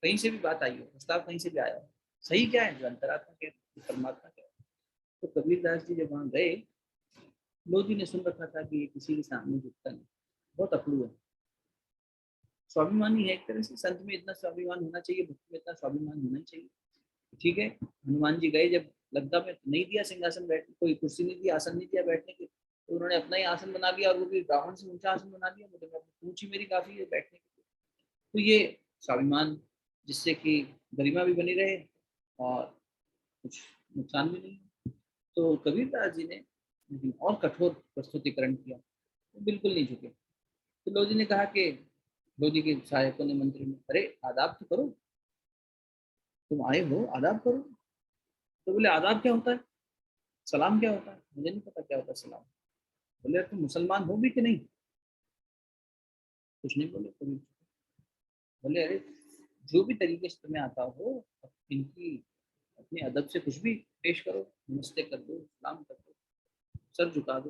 कहीं से भी बात आई हो, प्रस्ताव कहीं से भी आया हो। सही क्या है, जो अंतरात्मा के परमात्मा क्या है। तो कबीरदास जी जब वहाँ गए, लोधी ने सुन रखा था कि ये किसी के सामने झुकता नहीं, बहुत अकड़ू है, स्वाभिमानी है एक तरह से। संत में इतना स्वाभिमान होना चाहिए, भक्त में इतना स्वाभिमान होना ही चाहिए। ठीक है, हनुमान जी गए जब लंका में, नहीं दिया सिंहासन बैठ, कोई कुर्सी नहीं दी, आसन नहीं दिया बैठने के, तो उन्होंने अपना ही आसन बना लिया और वो भी रावण से ऊंचा आसन बना लिया, मतलब पूंछ ही मेरी काफी है बैठने के लिए। तो ये स्वाभिमान, जिससे कि गरिमा भी बनी रहे और कुछ नुकसान भी नहीं। तो कबीरदास जी ने लेकिन और कठोर प्रस्तुतिकरण किया, वो बिल्कुल नहीं झुके। तो लोधी ने कहा कि, लोधी के सहायकों ने, मंत्री ने, अरे आदाब तो करो, तुम आए हो आदाब करो। तो बोले आदाब क्या होता है, सलाम क्या होता है, मुझे नहीं पता क्या होता है सलाम। बोले तुम मुसलमान हो भी कि नहीं, कुछ नहीं बोले कबीर। बोले अरे जो भी तरीके से तुम्हें आता हो, इनकी अपने अदब से कुछ भी पेश करो, नमस्ते कर दो, सलाम कर दो, सर झुका दो।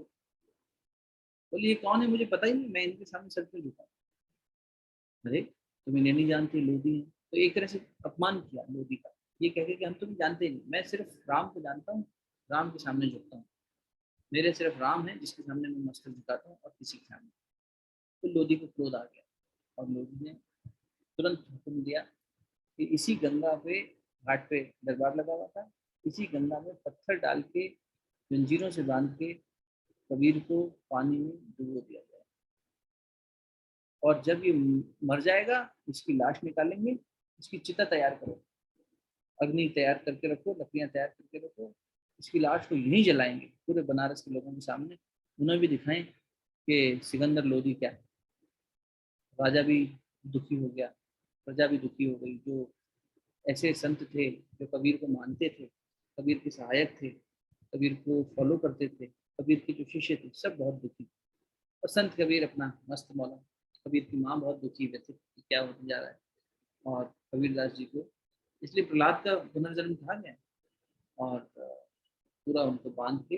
बोले ये कौन है, मुझे पता ही नहीं, मैं इनके सामने सर क्यों झुकाऊं? अरे तुम इन्हें नहीं जानते, लोधी हैं। तो एक तरह से अपमान किया लोधी का, ये कह के कि हम तुम्हें जानते ही नहीं, मैं सिर्फ राम को जानता हूँ, राम के सामने झुकता हूँ, मेरे सिर्फ राम है जिसके सामने मैं मस्तक झुकाता हूँ और किसी के सामने। तो लोधी को क्रोध आ गया और लोधी ने तुरंत हुक्म दिया कि इसी गंगा पे, घाट पे दरबार लगा हुआ था, इसी गंगा में पत्थर डाल के जंजीरों से बांध के कबीर को पानी में डुबो दिया जाए, और जब ये मर जाएगा इसकी लाश निकालेंगे, इसकी चिता तैयार करो, अग्नि तैयार करके रखो, लकड़ियां तैयार करके रखो, इसकी लाश को यहीं जलाएंगे पूरे बनारस के लोगों के सामने, उन्हें भी दिखाएं कि सिकंदर लोधी क्या है। राजा भी दुखी हो गया, प्रजा भी दुखी हो गई, जो ऐसे संत थे जो कबीर को मानते थे, कबीर के सहायक थे, कबीर को फॉलो करते थे, कबीर के जो शिष्य थे, सब बहुत दुखी। और संत कबीर अपना मस्त मौला, कबीर की माँ बहुत दुखी व्यथित कि क्या होने जा रहा है, और कबीरदास जी को इसलिए प्रहलाद का पुनर्जन्म कहा गया, और पूरा उनको बांध के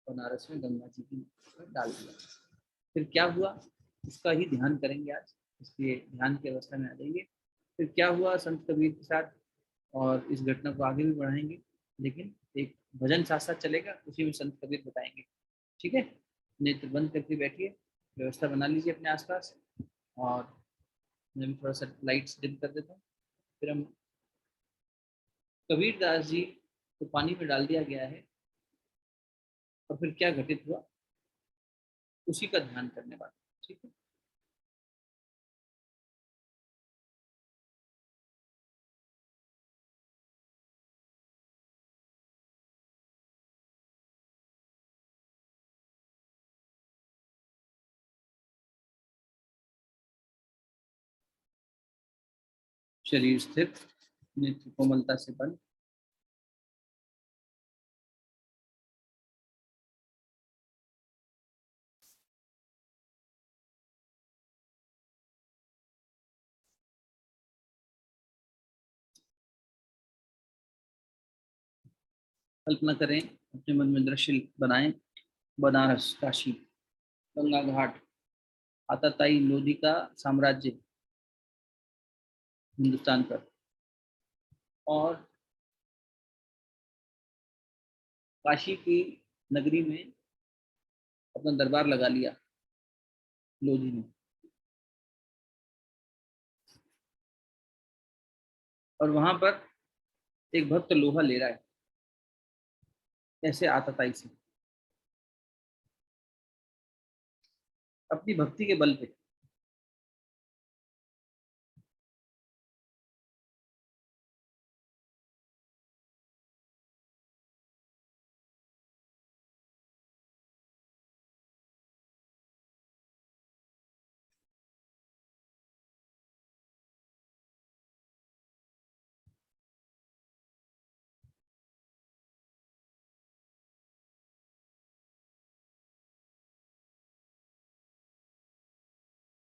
बनारस में गंगा जी की में डाल दिया। फिर क्या हुआ उसका ही ध्यान करेंगे आज, इसलिए ध्यान की अवस्था में आ जाइए। फिर क्या हुआ संत कबीर के साथ, और इस घटना को आगे भी बढ़ाएंगे, लेकिन एक भजन साथ साथ चलेगा, उसी में संत कबीर बताएंगे। ठीक है, नेत्र बंद करके बैठिए, व्यवस्था बना लीजिए अपने आसपास, और मैं भी थोड़ा सा लाइट्स डिम कर देता हूँ। फिर हम कबीर दास जी को पानी में डाल दिया गया है, और फिर क्या घटित हुआ उसी का ध्यान करने वाले। ठीक है, शरीर स्थिर, नेत्र कोमलता से बंद। कल्पना करें, अपने मन में दृश्य बनाएं, बनारस, काशी, गंगा घाट, आताताई लोधी का साम्राज्य हिंदुस्तान पर, और काशी की नगरी में अपना दरबार लगा लिया लोधी ने, और वहां पर एक भक्त लोहा ले रहा है, ऐसे आताताई से, अपनी भक्ति के बल पे।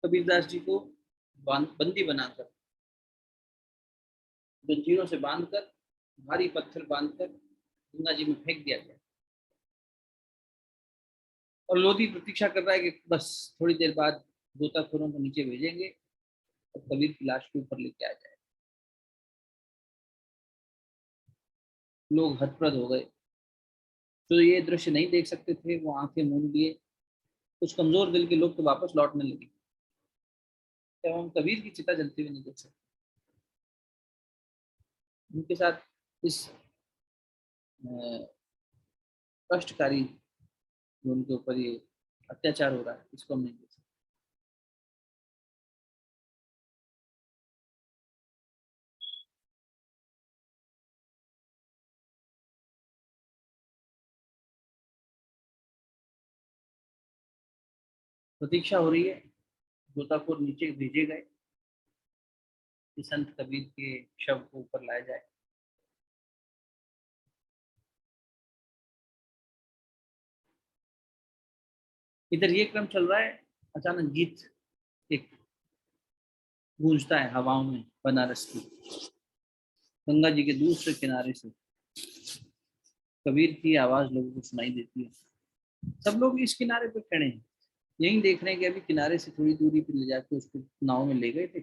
कबीरदास जी को बंदी बनाकर, जंजीरों से बांधकर, भारी पत्थर बांधकर गंगा जी में फेंक दिया गया, और लोधी प्रतीक्षा कर रहा है कि बस थोड़ी देर बाद गोताखोरों को नीचे भेजेंगे और कबीर की लाश के ऊपर लेके आ जाए। लोग हतप्रद हो गए, जो ये दृश्य नहीं देख सकते थे वो आंखें मूंद लिए, कुछ कमजोर दिल के लोग तो वापस लौटने लगे, जब हम कबीर की चिता जलती हुई नहीं देख सकते। उनके साथ इस कष्टकारी, जो उनके ऊपर ये अत्याचार हो रहा है, इसको हम नहीं देख सकते। प्रतीक्षा हो रही है, गोताखोर नीचे भेजे गए कि संत कबीर के शव को ऊपर लाया जाए। इधर ये क्रम चल रहा है, अचानक गीत एक गूंजता है हवाओं में बनारस की, गंगा जी के दूसरे किनारे से कबीर की आवाज लोगों को सुनाई देती है। सब लोग इस किनारे पे खड़े हैं, यही देख रहे हैं कि अभी किनारे से थोड़ी दूरी पे ले जाके उसको नाव में ले गए थे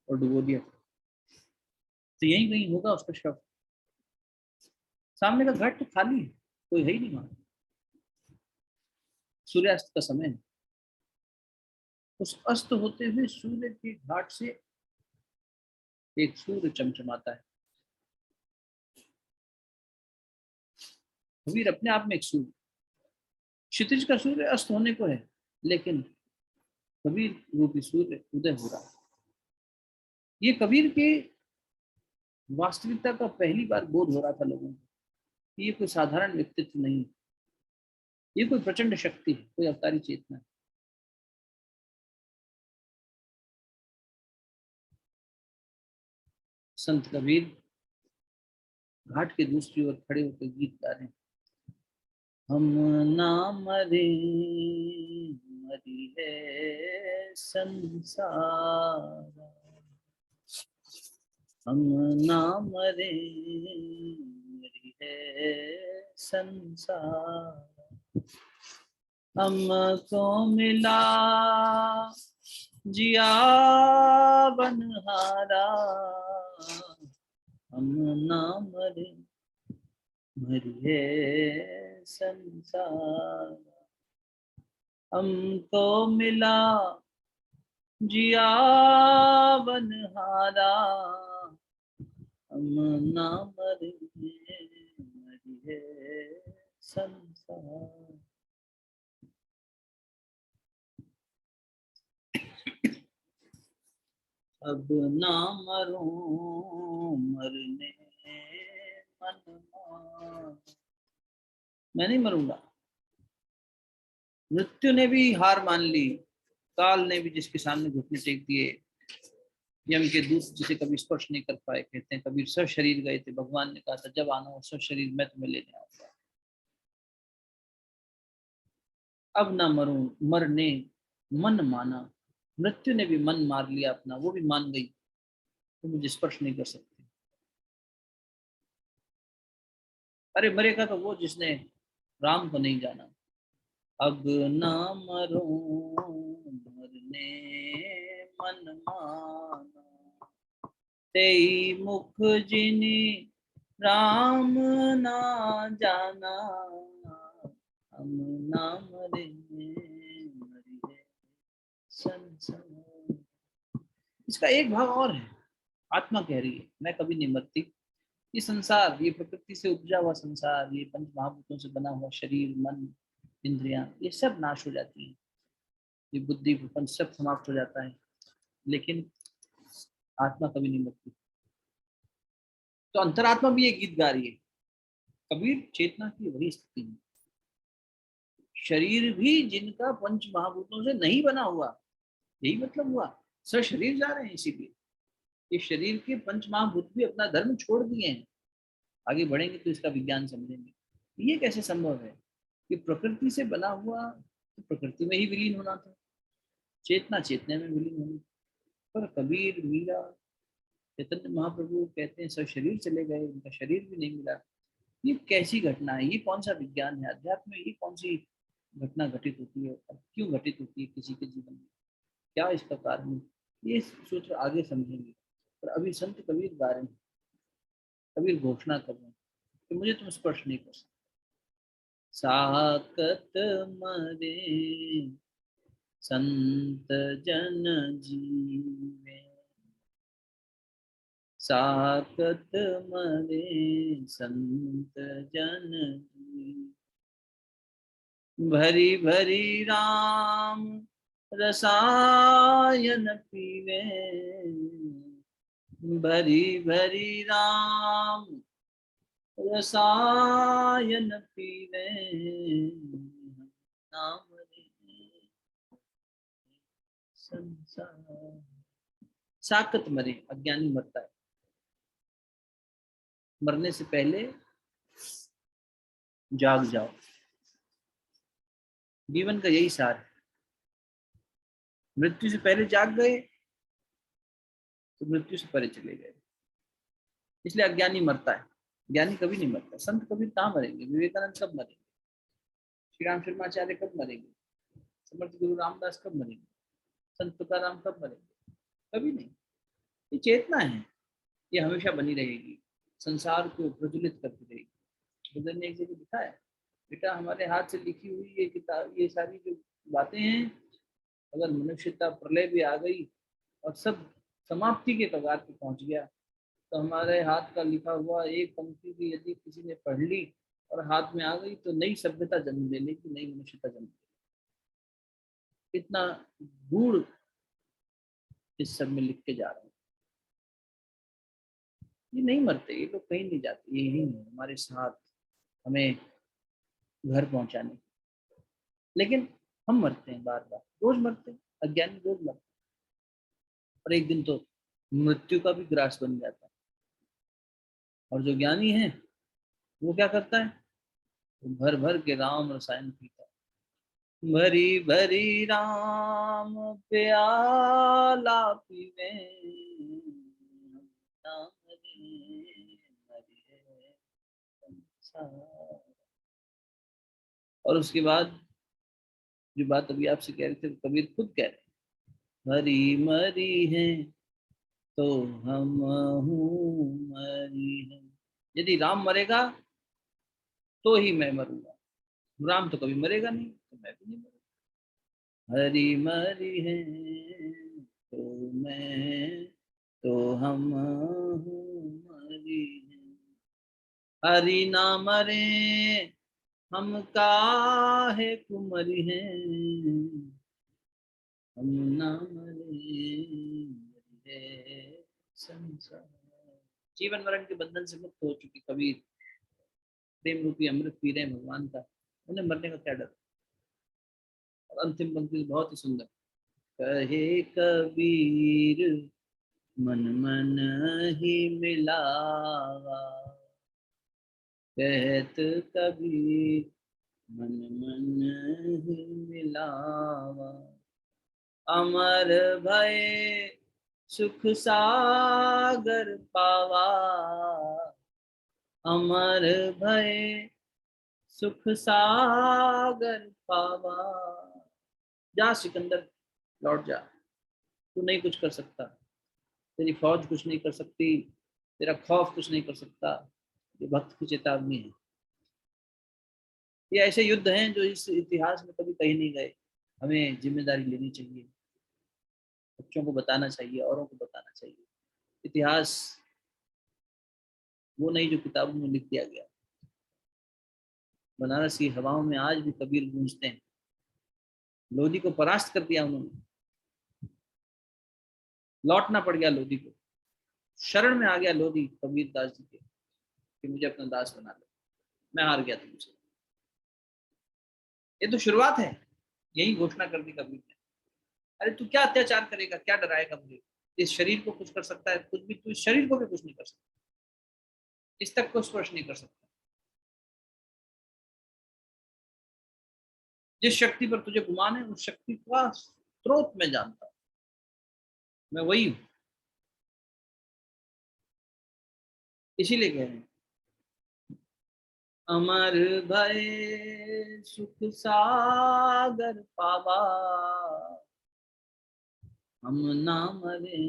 और डुबो दिया, तो यही कहीं होगा उसका शव। सामने का घाट तो खाली है, कोई है ही नहीं वहां। सूर्यास्त का समय है, उस अस्त होते हुए सूर्य के घाट से एक सूर्य चमचमाता है। कबीर अपने आप में एक सूर्य, क्षितिज का सूर्य अस्त होने को है, लेकिन कबीर रूपी सूर्य उदय हो रहा है। ये कबीर के वास्तविकता का पहली बार बोध हो रहा था लोगों को कि ये कोई साधारण व्यक्तित्व नहीं, ये कोई प्रचंड शक्ति है, कोई अवतारी चेतना है। संत कबीर घाट के दूसरी ओर खड़े होकर गीत गा रहे हैं। हम ना मरे मरी है संसार, हम ना मरे मरी है संसार, हमको मिला जिया बनहारा, हम ना मरे मरी है संसार, हमको मिला जिया बनहारा, हम ना मरे मरी है संसार। अब ना मरूं मरने मन मान, मैं नहीं मरूंगा। मृत्यु ने भी हार मान ली, काल ने भी जिसके सामने घुटने टेक दिए, यम के दूत जिसे कभी स्पर्श नहीं कर पाए। कहते हैं कबीर सशरीर गए थे, भगवान ने कहा था जब आना हो सशरीर मैं तुम्हें लेने आऊंगा। अब ना मरूं मरने मन माना, मृत्यु ने भी मन मार लिया अपना, वो भी मान गई तो मुझे स्पर्श नहीं कर सकती। अरे मरेगा तो वो जिसने राम को नहीं जाना। अब ना मरूं मरने मन माना, तेई मुख जिनी राम ना जाना, हम ना मरे मरी है संसार। इसका एक भाग और है, आत्मा कह रही है मैं कभी नहीं मरती। ये संसार, ये प्रकृति से उपजा हुआ संसार, ये पंच महाभूतों से बना हुआ शरीर मन इंद्रियां, ये सब नाश हो जाती हैं, ये बुद्धि प्रपंच सब समाप्त हो जाता है, लेकिन आत्मा कभी नहीं मरती। तो अंतरात्मा भी ये गीत गा रही है। कबीर चेतना की वही स्थिति है, शरीर भी जिनका पंच महाभूतों से नहीं बना हुआ, यही मतलब हुआ सशरीर जा रहे हैं। इसीलिए ये शरीर के पंच महाभूत भी अपना धर्म छोड़ दिए हैं। आगे बढ़ेंगे तो इसका विज्ञान समझेंगे ये कैसे संभव है कि प्रकृति से बना हुआ तो प्रकृति में ही विलीन होना था, चेतना चेतना में विलीन होनी। पर कबीर मीरा चैतन्य महाप्रभु कहते हैं सब शरीर चले गए, उनका शरीर भी नहीं मिला। ये कैसी घटना है, ये कौन सा विज्ञान है अध्यात्म में, ये कौन सी घटना घटित होती है और क्यों घटित होती है किसी के जीवन में, क्या इसका कारण है, ये सूत्र आगे समझेंगे। पर अभी संत कबीर गा रहे हैं, कबीर घोषणा कर रहे हैं कि मुझे तुम स्पर्श नहीं कर सकते। साकत मरे संत जन जीवे, साकत मरे संत जन जीवे, भरी भरी राम रसायन पीवे, भरी भरी राम रसायन पीवे, नाम रे संसार। साकत मरे, अज्ञानी मरता है, मरने से पहले जाग जाओ, जीवन का यही सार है। मृत्यु से पहले जाग गए तो मृत्यु से परे चले गए। इसलिए अज्ञानी मरता है, ज्ञानी कभी नहीं मरता। संत कबीर कहाँ मरेंगे, विवेकानंद कब मरेंगे, श्री राम शर्माचार्य कब मरेंगे, समर्थ गुरु रामदास कब मरेंगे, संत तुकाराम कब मरेंगे, कभी नहीं। ये चेतना है, ये हमेशा बनी रहेगी, संसार को प्रज्वलित करती रहेगी। बुद्ध ने एक जगह लिखा है, बेटा हमारे हाथ से लिखी हुई ये किताब, ये सारी जो बातें हैं, अगर मनुष्यता प्रलय भी आ गई और सब समाप्ति के कगार पे पहुंच गया, तो हमारे हाथ का लिखा हुआ एक पंक्ति भी यदि किसी ने पढ़ ली और हाथ में आ गई, तो नई सभ्यता जन्म ले लेगी, नई मनुष्यता जन्म लेगी। इतना गूढ़ इस सब में लिख के जा रहे हैं। ये नहीं मरते, ये लोग कहीं नहीं जाते, ये यही है हमारे साथ, हमें घर पहुंचाने। लेकिन हम मरते हैं, बार बार रोज मरते हैं, अज्ञानी रोज मरते हैं, और एक दिन तो मृत्यु का भी ग्रास बन जाता है। और जो ज्ञानी है वो क्या करता है, वो भर भर के राम रसायन पीता है। भरी भरी राम प्याला पीवे, नाम रे मरिए संसार। और उसके बाद जो बात अभी आपसे कह रहे थे, कबीर खुद कह रहे हैं, हरी मरी है तो हम मरी है। यदि राम मरेगा तो ही मैं मरूंगा, राम तो कभी मरेगा नहीं, तो मैं भी नहीं मरूंगा। हरी मरी है तो मैं, तो हम मरी है। हरी ना मरे हम काहे कुमरी हैं, हम ना मरे मरे संसार। जीवन मरण के बंधन से मुक्त हो चुके कबीर प्रेम रूपी अमृत पी रहे हैं भगवान का, उन्हें मरने का क्या डर। और अंतिम पंक्ति बहुत ही सुंदर, कहे कबीर मन मन ही मिलावा, कहत कबीर मन मन ही मिलावा। अमर भय सुख सागर पावा, अमर भय सुख सागर पावा। जा सिकंदर, लौट जा, तू नहीं कुछ कर सकता, तेरी फौज कुछ नहीं कर सकती, तेरा खौफ कुछ नहीं कर सकता। ये भक्त की चेतावनी है। ये ऐसे युद्ध हैं जो इस इतिहास में कभी कहीं नहीं गए। हमें जिम्मेदारी लेनी चाहिए, बच्चों को बताना चाहिए, औरों को बताना चाहिए। इतिहास वो नहीं जो किताबों में लिख दिया गया। बनारस की हवाओं में आज भी कबीर गूंजते हैं। लोधी को परास्त कर दिया उन्होंने, लौटना पड़ गया लोधी को, शरण में आ गया लोधी कबीर दास जी के कि मुझे अपना दास बना लो, मैं हार गया तुमसे। ये तो शुरुआत है, यही घोषणा कर दी कबीर ने। अरे तू क्या अत्याचार करेगा, क्या डराएगा मुझे, इस शरीर को कुछ कर सकता है कुछ भी, तू इस शरीर को भी कुछ नहीं कर सकता, इस तक को स्पर्श नहीं कर सकता। जिस शक्ति पर तुझे गुमान है उस शक्ति का स्रोत मैं जानता हूं, मैं वही हूं। इसीलिए कह रहे हैं, अमर भय सुख सागर पावा, हम ना मरे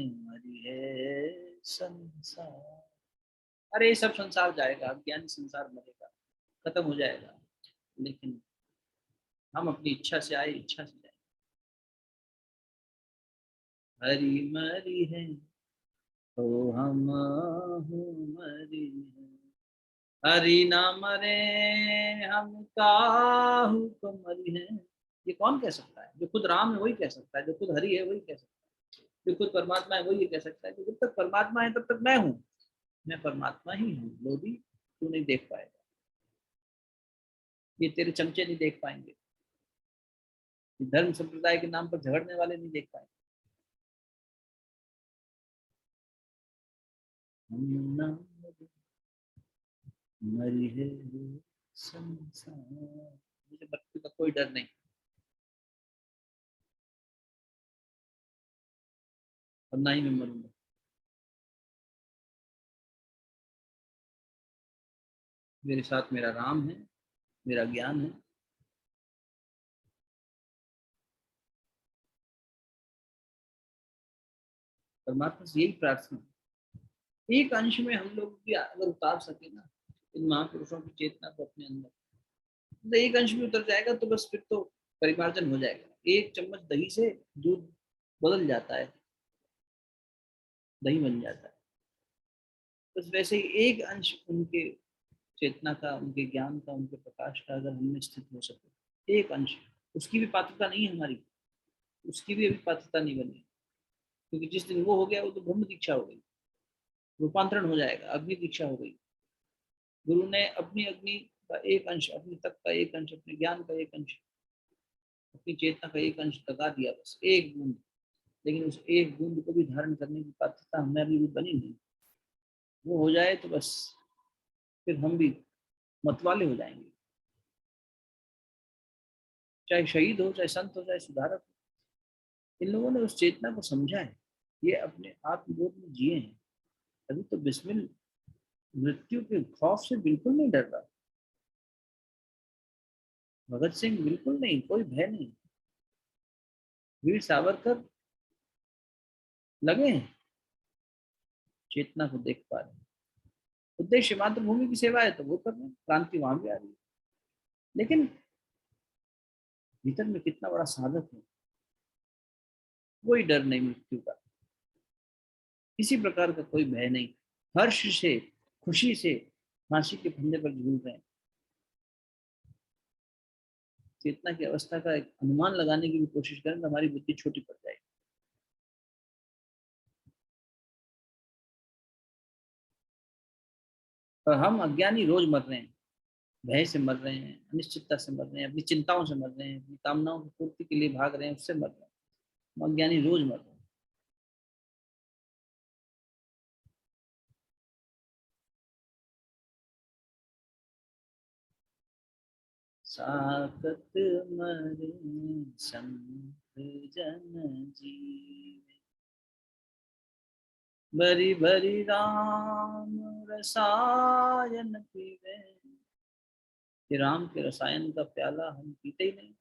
मरी है संसार। अरे ये सब संसार जाएगा, ज्ञान संसार मरेगा, खत्म हो जाएगा, लेकिन हम अपनी इच्छा से आए, इच्छा से जाए। हरी मरी है तो हम मरी है, हरि ना मरे हम काहू को मरी है। ये कौन कह सकता है, जो खुद राम है वही कह सकता है, जो खुद हरि है वही कह सकता है, जो खुद परमात्मा है वही कह सकता है कि जब तक परमात्मा है तब तक मैं हूँ, मैं परमात्मा ही हूँ। लोधी तू नहीं देख पाएगा, ये तेरे चमचे नहीं देख पाएंगे, ये धर्म संप्रदाय के नाम पर झगड़ने वाले नहीं देख पाएंगे। हम ना मरी है संसार, मुझे मृत्यु का कोई डर नहीं। और ना ही मैं मरूंगा। मेरे साथ मेरा राम है, मेरा ज्ञान है। परमात्मा से यही प्रार्थना, एक अंश में हम लोग भी अगर उतार सके ना इन महापुरुषों की चेतना को अपने अंदर, तो एक अंश में उतर जाएगा तो बस फिर तो परिमार्जन हो जाएगा। एक चम्मच दही से दूध बदल जाता है, दही बन जाता है। बस वैसे ही एक अंश उनके चेतना का, उनके ज्ञान का, उनके प्रकाश का अगर हमने स्थित हो सके, एक अंश, उसकी भी पात्रता नहीं है हमारी, उसकी भी अभी पात्रता नहीं बनी, क्योंकि जिस दिन वो हो गया वो तो ब्रह्म दीक्षा हो गई, रूपांतरण हो जाएगा, अग्नि दीक्षा हो गई। गुरु ने अपनी अग्नि का एक अंश, अपने तप का एक अंश, अपने ज्ञान का एक अंश, अपनी चेतना का एक अंश लगा दिया, बस एक बूंद। लेकिन उस एक बूंद को भी धारण करने की पात्रता हमें अभी भी बनी नहीं। वो हो जाए तो बस फिर हम भी मतवाले हो जाएंगे, चाहे शहीद हो, चाहे संत हो, चाहे सुधारक हो। इन लोगों ने उस चेतना को समझा है, ये अपने आत्मबोध में जिए हैं। अभी तो बिस्मिल मृत्यु के खौफ से बिल्कुल नहीं डर रहा। भगत सिंह बिल्कुल नहीं, कोई भय नहीं। वीर सावरकर लगे हैं, चेतना को देख पा रहे हैं। उद्देश्य मातृभूमि की सेवा है तो वो कर रहे हैं, क्रांति वहां भी आ रही है। लेकिन भीतर में कितना बड़ा साधक है, कोई डर नहीं मृत्यु का, किसी प्रकार का कोई भय नहीं, हर्ष से, खुशी से फांसी के फंदे पर झूल रहे हैं। चेतना की अवस्था का एक अनुमान लगाने की भी कोशिश करें तो हमारी बुद्धि छोटी पड़ जाएगी। और हम अज्ञानी रोज मर रहे हैं, भय से मर रहे हैं, अनिश्चितता से मर रहे हैं, अपनी चिंताओं से मर रहे हैं, अपनी कामनाओं की पूर्ति के लिए भाग रहे हैं, उससे मर रहे हैं। हम अज्ञानी रोज मर रहे हैं। साकत मरे संत जन जीवे, भरी भरी राम रसायन पीवे। ये राम के रसायन का प्याला हम पीते ही नहीं,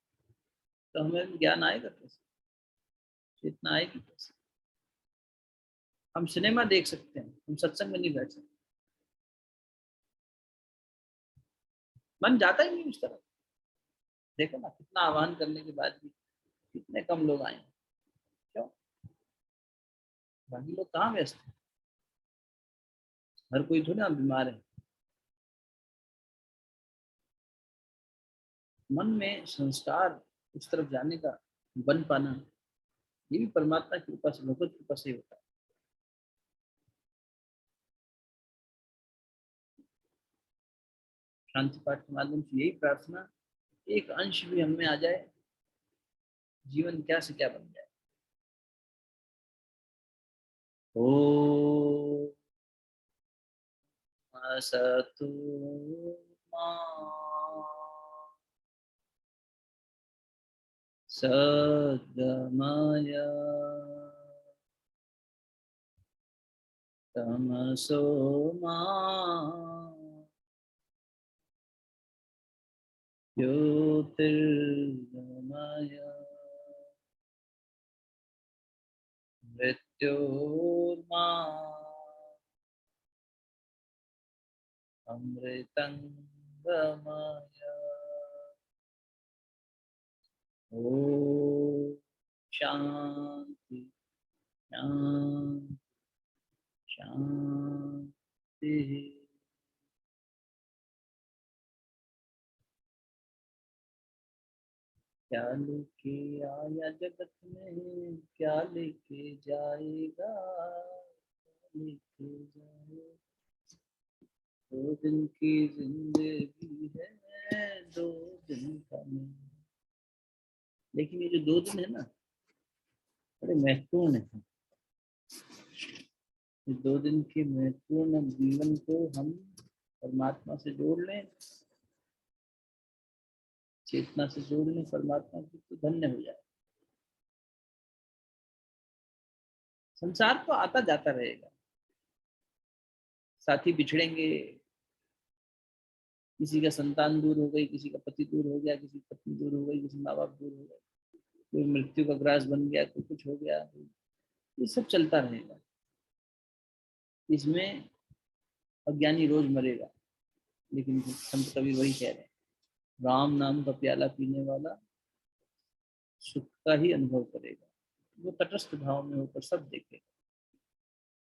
तो हमें ज्ञान आएगा कैसे, चेतना आएगी कैसे? हम सिनेमा देख सकते हैं, हम सत्संग में नहीं बैठ सकते, मन जाता ही नहीं उस तरफ। देखो ना, कितना आह्वान करने के बाद भी कितने कम लोग आए हैं। क्यों? बाकी लोग कहाँ व्यस्त हैं? हर कोई थोड़ा बीमार है। मन में संस्कार उस तरफ जाने का बन पाना, ये भी परमात्मा की कृपा से, भगवत कृपा से होता है। शांति पाठ के माध्यम से यही प्रार्थना, एक अंश भी हमें आ जाए, जीवन क्या से क्या बन जाए। ओ असतु मा सद्गमय तमसो मा ज्योतिर्गमय मृत्योर्मा अमृतंगमय। ओम शांति शांति शांति। क्या लेके आया जगत में, क्या लेके जाएगा, क्या लेके जाएगा। 2 दिन की जिंदगी है, 2 दिन का मैं। लेकिन ये जो 2 दिन है ना, बड़े महत्वपूर्ण है। इस 2 दिन के महत्वपूर्ण जीवन को हम परमात्मा से जोड़ लें, चेतना से जोड़ लें परमात्मा की, तो धन्य हो जाए। संसार तो आता जाता रहेगा, साथी बिछड़ेंगे, किसी का संतान दूर हो गई, किसी का पति दूर हो गया, किसी की पत्नी दूर हो गई, किसी माँ बाप दूर हो गए, कोई मृत्यु का ग्रास बन गया, कोई कुछ हो गया, ये सब चलता रहेगा। इसमें अज्ञानी रोज मरेगा, लेकिन संत कबीर वही कह रहे हैं, राम नाम का प्याला पीने वाला सुख का ही अनुभव करेगा। वो तटस्थ भाव में होकर सब देखेगा।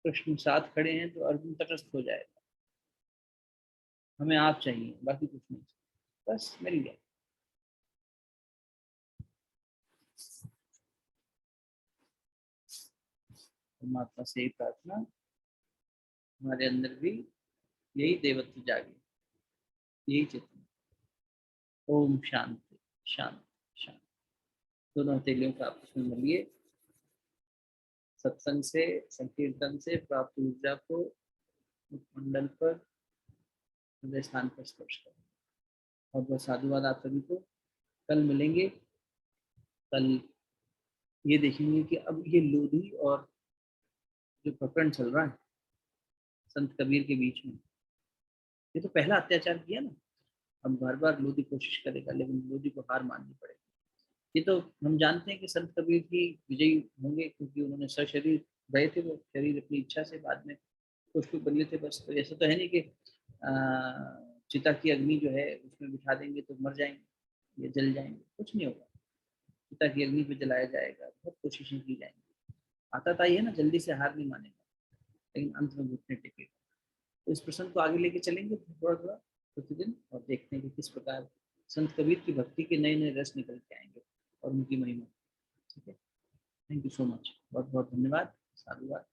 कृष्ण साथ खड़े हैं तो अर्जुन तटस्थ हो जाएगा, हमें आप चाहिए, बाकी कुछ नहीं, बस मिल गया। परमात्मा से ही प्रार्थना, हमारे अंदर भी यही देवत्व जागे, यही चेतना। ओम शांति शांति शांति। दोनों हथेलियों का आपस में मिलिए। सत्संग से, संकीर्तन से प्राप्त ऊर्जा को मुखमंडल पर, हृदय स्थान पर स्पर्श करें। और बहुत साधुवाद आप सभी को। कल मिलेंगे। कल ये देखेंगे कि अब ये लोधी और जो प्रकरण चल रहा है संत कबीर के बीच में, ये तो पहला अत्याचार किया ना, अब बार बार लोधी कोशिश करेगा, लेकिन लोधी को हार माननी पड़ेगी। ये तो हम जानते हैं कि संत कबीर की विजयी होंगे, क्योंकि उन्होंने सशरीर गए थे, वो शरीर अपनी इच्छा से बाद में कुछ बदले थे। बस तो ऐसा तो है नहीं कि चिता की अग्नि जो है उसमें बिठा देंगे तो मर जाएंगे या जल जाएंगे, कुछ नहीं होगा। चिता की अग्नि पे जलाया जाएगा, बहुत कोशिशें की जाएंगी। आता था ये ना, जल्दी से हार नहीं मानेगा, लेकिन अंत में घुटने टेकेगा। तो इस प्रसंग को आगे लेके चलेंगे थोड़ा थोड़ा प्रतिदिन, और देखते हैं कि किस प्रकार संत कबीर की भक्ति के नए नए रस निकल के आएंगे और उनकी महिमा। ठीक है, थैंक यू सो मच, बहुत बहुत धन्यवाद, साधुवाद।